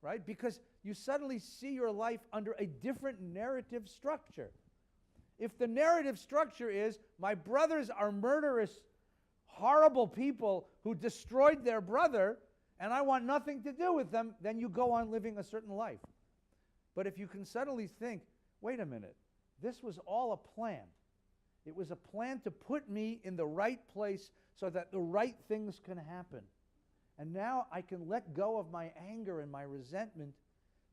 A: right? Because you suddenly see your life under a different narrative structure. If the narrative structure is, my brothers are murderous, horrible people who destroyed their brother, and I want nothing to do with them, then you go on living a certain life. But if you can suddenly think, wait a minute, this was all a plan. It was a plan to put me in the right place so that the right things can happen. And now I can let go of my anger and my resentment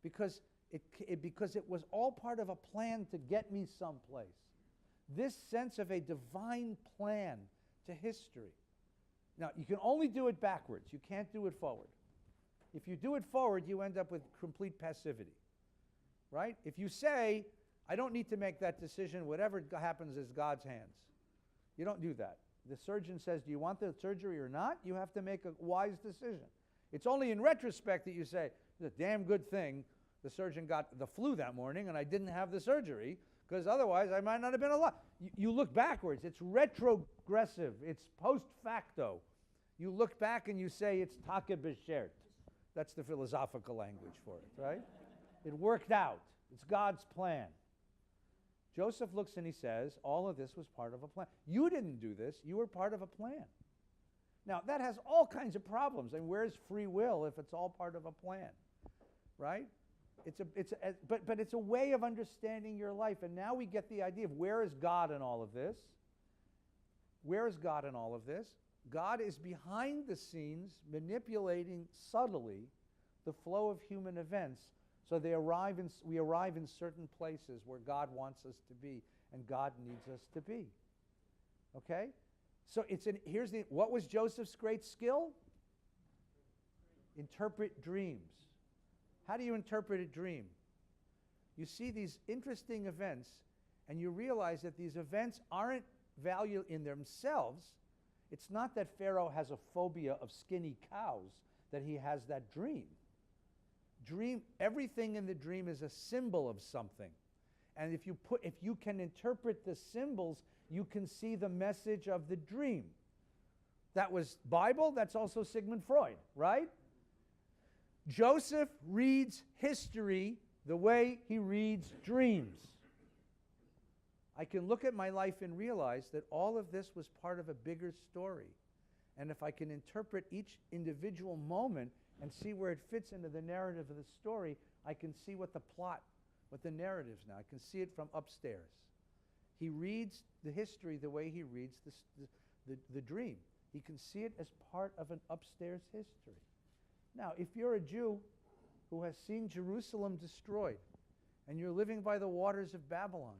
A: because it was all part of a plan to get me someplace. This sense of a divine plan to history. Now, you can only do it backwards. You can't do it forward. If you do it forward, you end up with complete passivity, right? If you say, I don't need to make that decision, whatever happens is God's hands. You don't do that. The surgeon says, do you want the surgery or not? You have to make a wise decision. It's only in retrospect that you say, it's a damn good thing the surgeon got the flu that morning and I didn't have the surgery, because otherwise I might not have been alive. You look backwards. It's retrogressive. It's post facto. You look back and you say it's taka b'shert. That's the philosophical language for it, right? It worked out. It's God's plan. Joseph looks and he says, all of this was part of a plan. You didn't do this. You were part of a plan. Now, that has all kinds of problems. And where's free will if it's all part of a plan, right? But it's a way of understanding your life. And now we get the idea of where is God in all of this? Where is God in all of this? God is behind the scenes manipulating subtly the flow of human events so we arrive in certain places where God wants us to be and God needs us to be. Okay? So what was Joseph's great skill? Interpret dreams. How do you interpret a dream? You see these interesting events and you realize that these events aren't value in themselves. It's not that Pharaoh has a phobia of skinny cows that he has that dream. Everything in the dream is a symbol of something. And if you can interpret the symbols, you can see the message of the dream. That was Bible, that's also Sigmund Freud, right? Joseph reads history the way he reads dreams. I can look at my life and realize that all of this was part of a bigger story. And if I can interpret each individual moment and see where it fits into the narrative of the story, I can see what the plot, what the narrative's now. I can see it from upstairs. He reads the history the way he reads the dream. He can see it as part of an upstairs history. Now, if you're a Jew who has seen Jerusalem destroyed, and you're living by the waters of Babylon,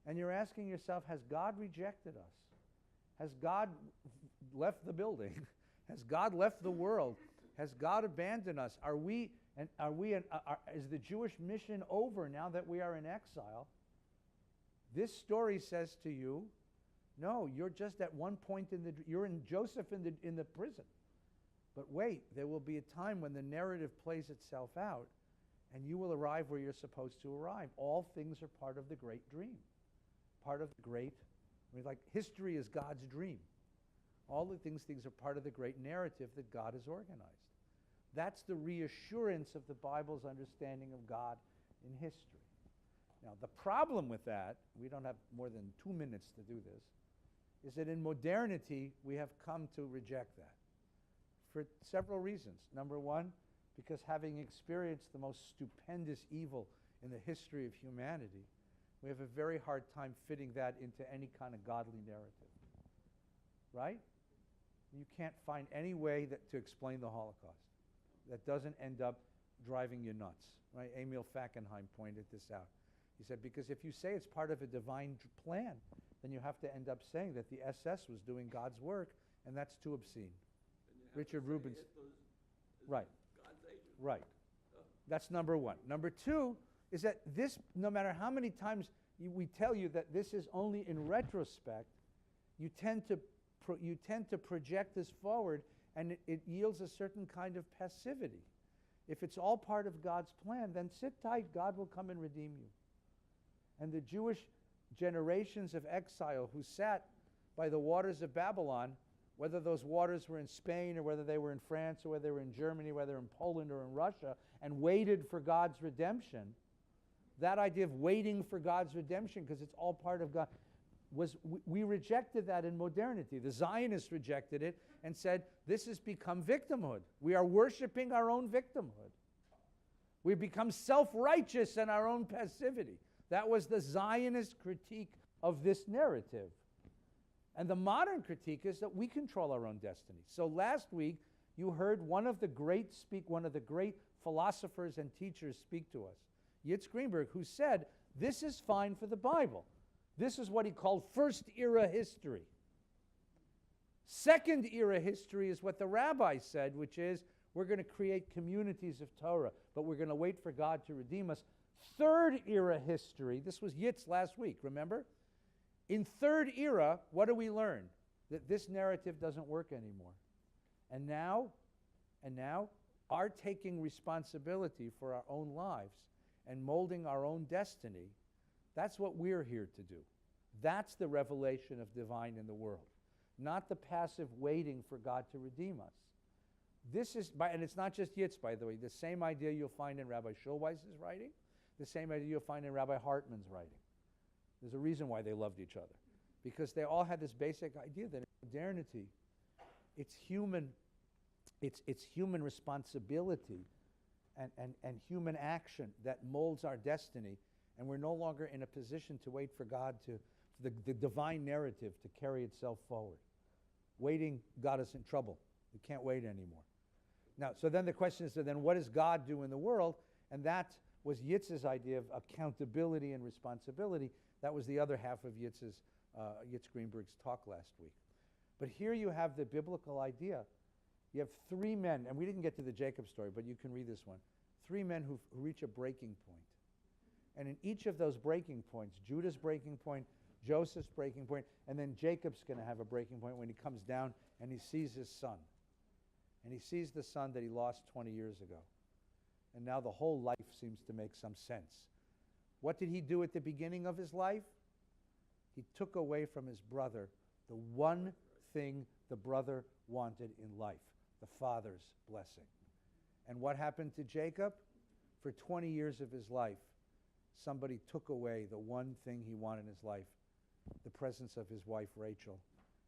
A: and you're asking yourself, has God rejected us? Has God left the building? Has God left the world? Has God abandoned us? Is the Jewish mission over now that we are in exile? This story says to you, no, you're just at one point you're in Joseph in the prison. But wait, there will be a time when the narrative plays itself out and you will arrive where you're supposed to arrive. All things are part of the great dream. Part of the great, history is God's dream. All the things are part of the great narrative that God has organized. That's the reassurance of the Bible's understanding of God in history. Now, the problem with that, we don't have more than 2 minutes to do this, is that in modernity, we have come to reject that for several reasons. Number one, because having experienced the most stupendous evil in the history of humanity, we have a very hard time fitting that into any kind of godly narrative. Right? You can't find any way to explain the Holocaust that doesn't end up driving you nuts. Right? Emil Fackenheim pointed this out. He said, because if you say it's part of a divine plan, then you have to end up saying that the SS was doing God's work, and that's too obscene. Richard Rubin's... Right. Right. That's number one. Number two is that this, no matter how many times we tell you that this is only in retrospect, you tend to project this forward, and it yields a certain kind of passivity. If it's all part of God's plan, then sit tight. God will come and redeem you. And the Jewish generations of exile who sat by the waters of Babylon, whether those waters were in Spain or whether they were in France or whether they were in Germany, whether in Poland or in Russia, and waited for God's redemption, that idea of waiting for God's redemption because it's all part of God, we rejected that in modernity. The Zionists rejected it and said, this has become victimhood. We are worshiping our own victimhood. We've become self-righteous in our own passivity. That was the Zionist critique of this narrative. And the modern critique is that we control our own destiny. So last week, you heard one of the great philosophers and teachers speak to us, Yitz Greenberg, who said, this is fine for the Bible. This is what he called first era history. Second era history is what the Rabbi said, which is, we're going to create communities of Torah, but we're going to wait for God to redeem us. Third era history, this was Yitz last week, remember? In third era, what do we learn? That this narrative doesn't work anymore. And now, our taking responsibility for our own lives and molding our own destiny, that's what we're here to do. That's the revelation of divine in the world, not the passive waiting for God to redeem us. This is, and it's not just Yitz, by the way, the same idea you'll find in Rabbi Schulweis's writing, the same idea you'll find in Rabbi Hartman's writing. There's a reason why they loved each other, because they all had this basic idea that in modernity, it's human responsibility and human action that molds our destiny, and we're no longer in a position to wait for God the divine narrative to carry itself forward. Waiting got us in trouble. We can't wait anymore. Now, so then the question is, so then what does God do in the world? And that was Yitz's idea of accountability and responsibility. That was the other half of Yitz Greenberg's talk last week. But here you have the biblical idea. You have three men, and we didn't get to the Jacob story, but you can read this one. Three men who reach a breaking point. And in each of those breaking points, Judah's breaking point, Joseph's breaking point, and then Jacob's going to have a breaking point when he comes down and he sees his son. And he sees the son that he lost 20 years ago. And now the whole life seems to make some sense. What did he do at the beginning of his life? He took away from his brother the one thing the brother wanted in life, the father's blessing. And what happened to Jacob? For 20 years of his life, somebody took away the one thing he wanted in his life, the presence of his wife Rachel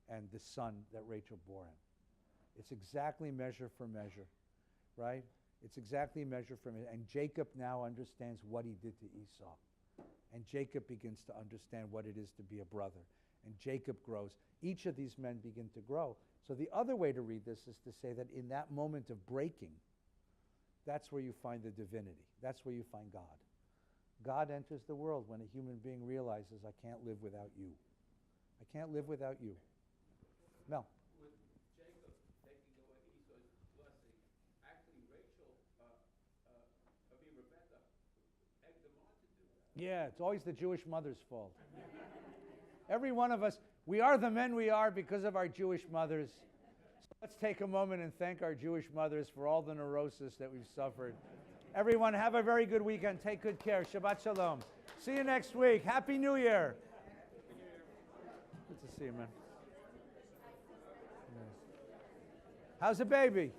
A: and the son that Rachel bore him. It's exactly measure for measure, right? It's exactly measure for measure. And Jacob now understands what he did to Esau. And Jacob begins to understand what it is to be a brother. And Jacob grows. Each of these men begin to grow. So the other way to read this is to say that in that moment of breaking, that's where you find the divinity. That's where you find God. God enters the world when a human being realizes, I can't live without you. I can't live without you. Mel.
H: With Jacob taking away Esau's blessing, actually Rachel, Rebecca, egged him on to do that.
A: Yeah, it's always the Jewish mother's fault. Every one of us, we are the men we are because of our Jewish mothers. So let's take a moment and thank our Jewish mothers for all the neurosis that we've suffered. Everyone, have a very good weekend. Take good care. Shabbat Shalom. See you next week. Happy New Year. Good to see you, man. Yeah. How's the baby?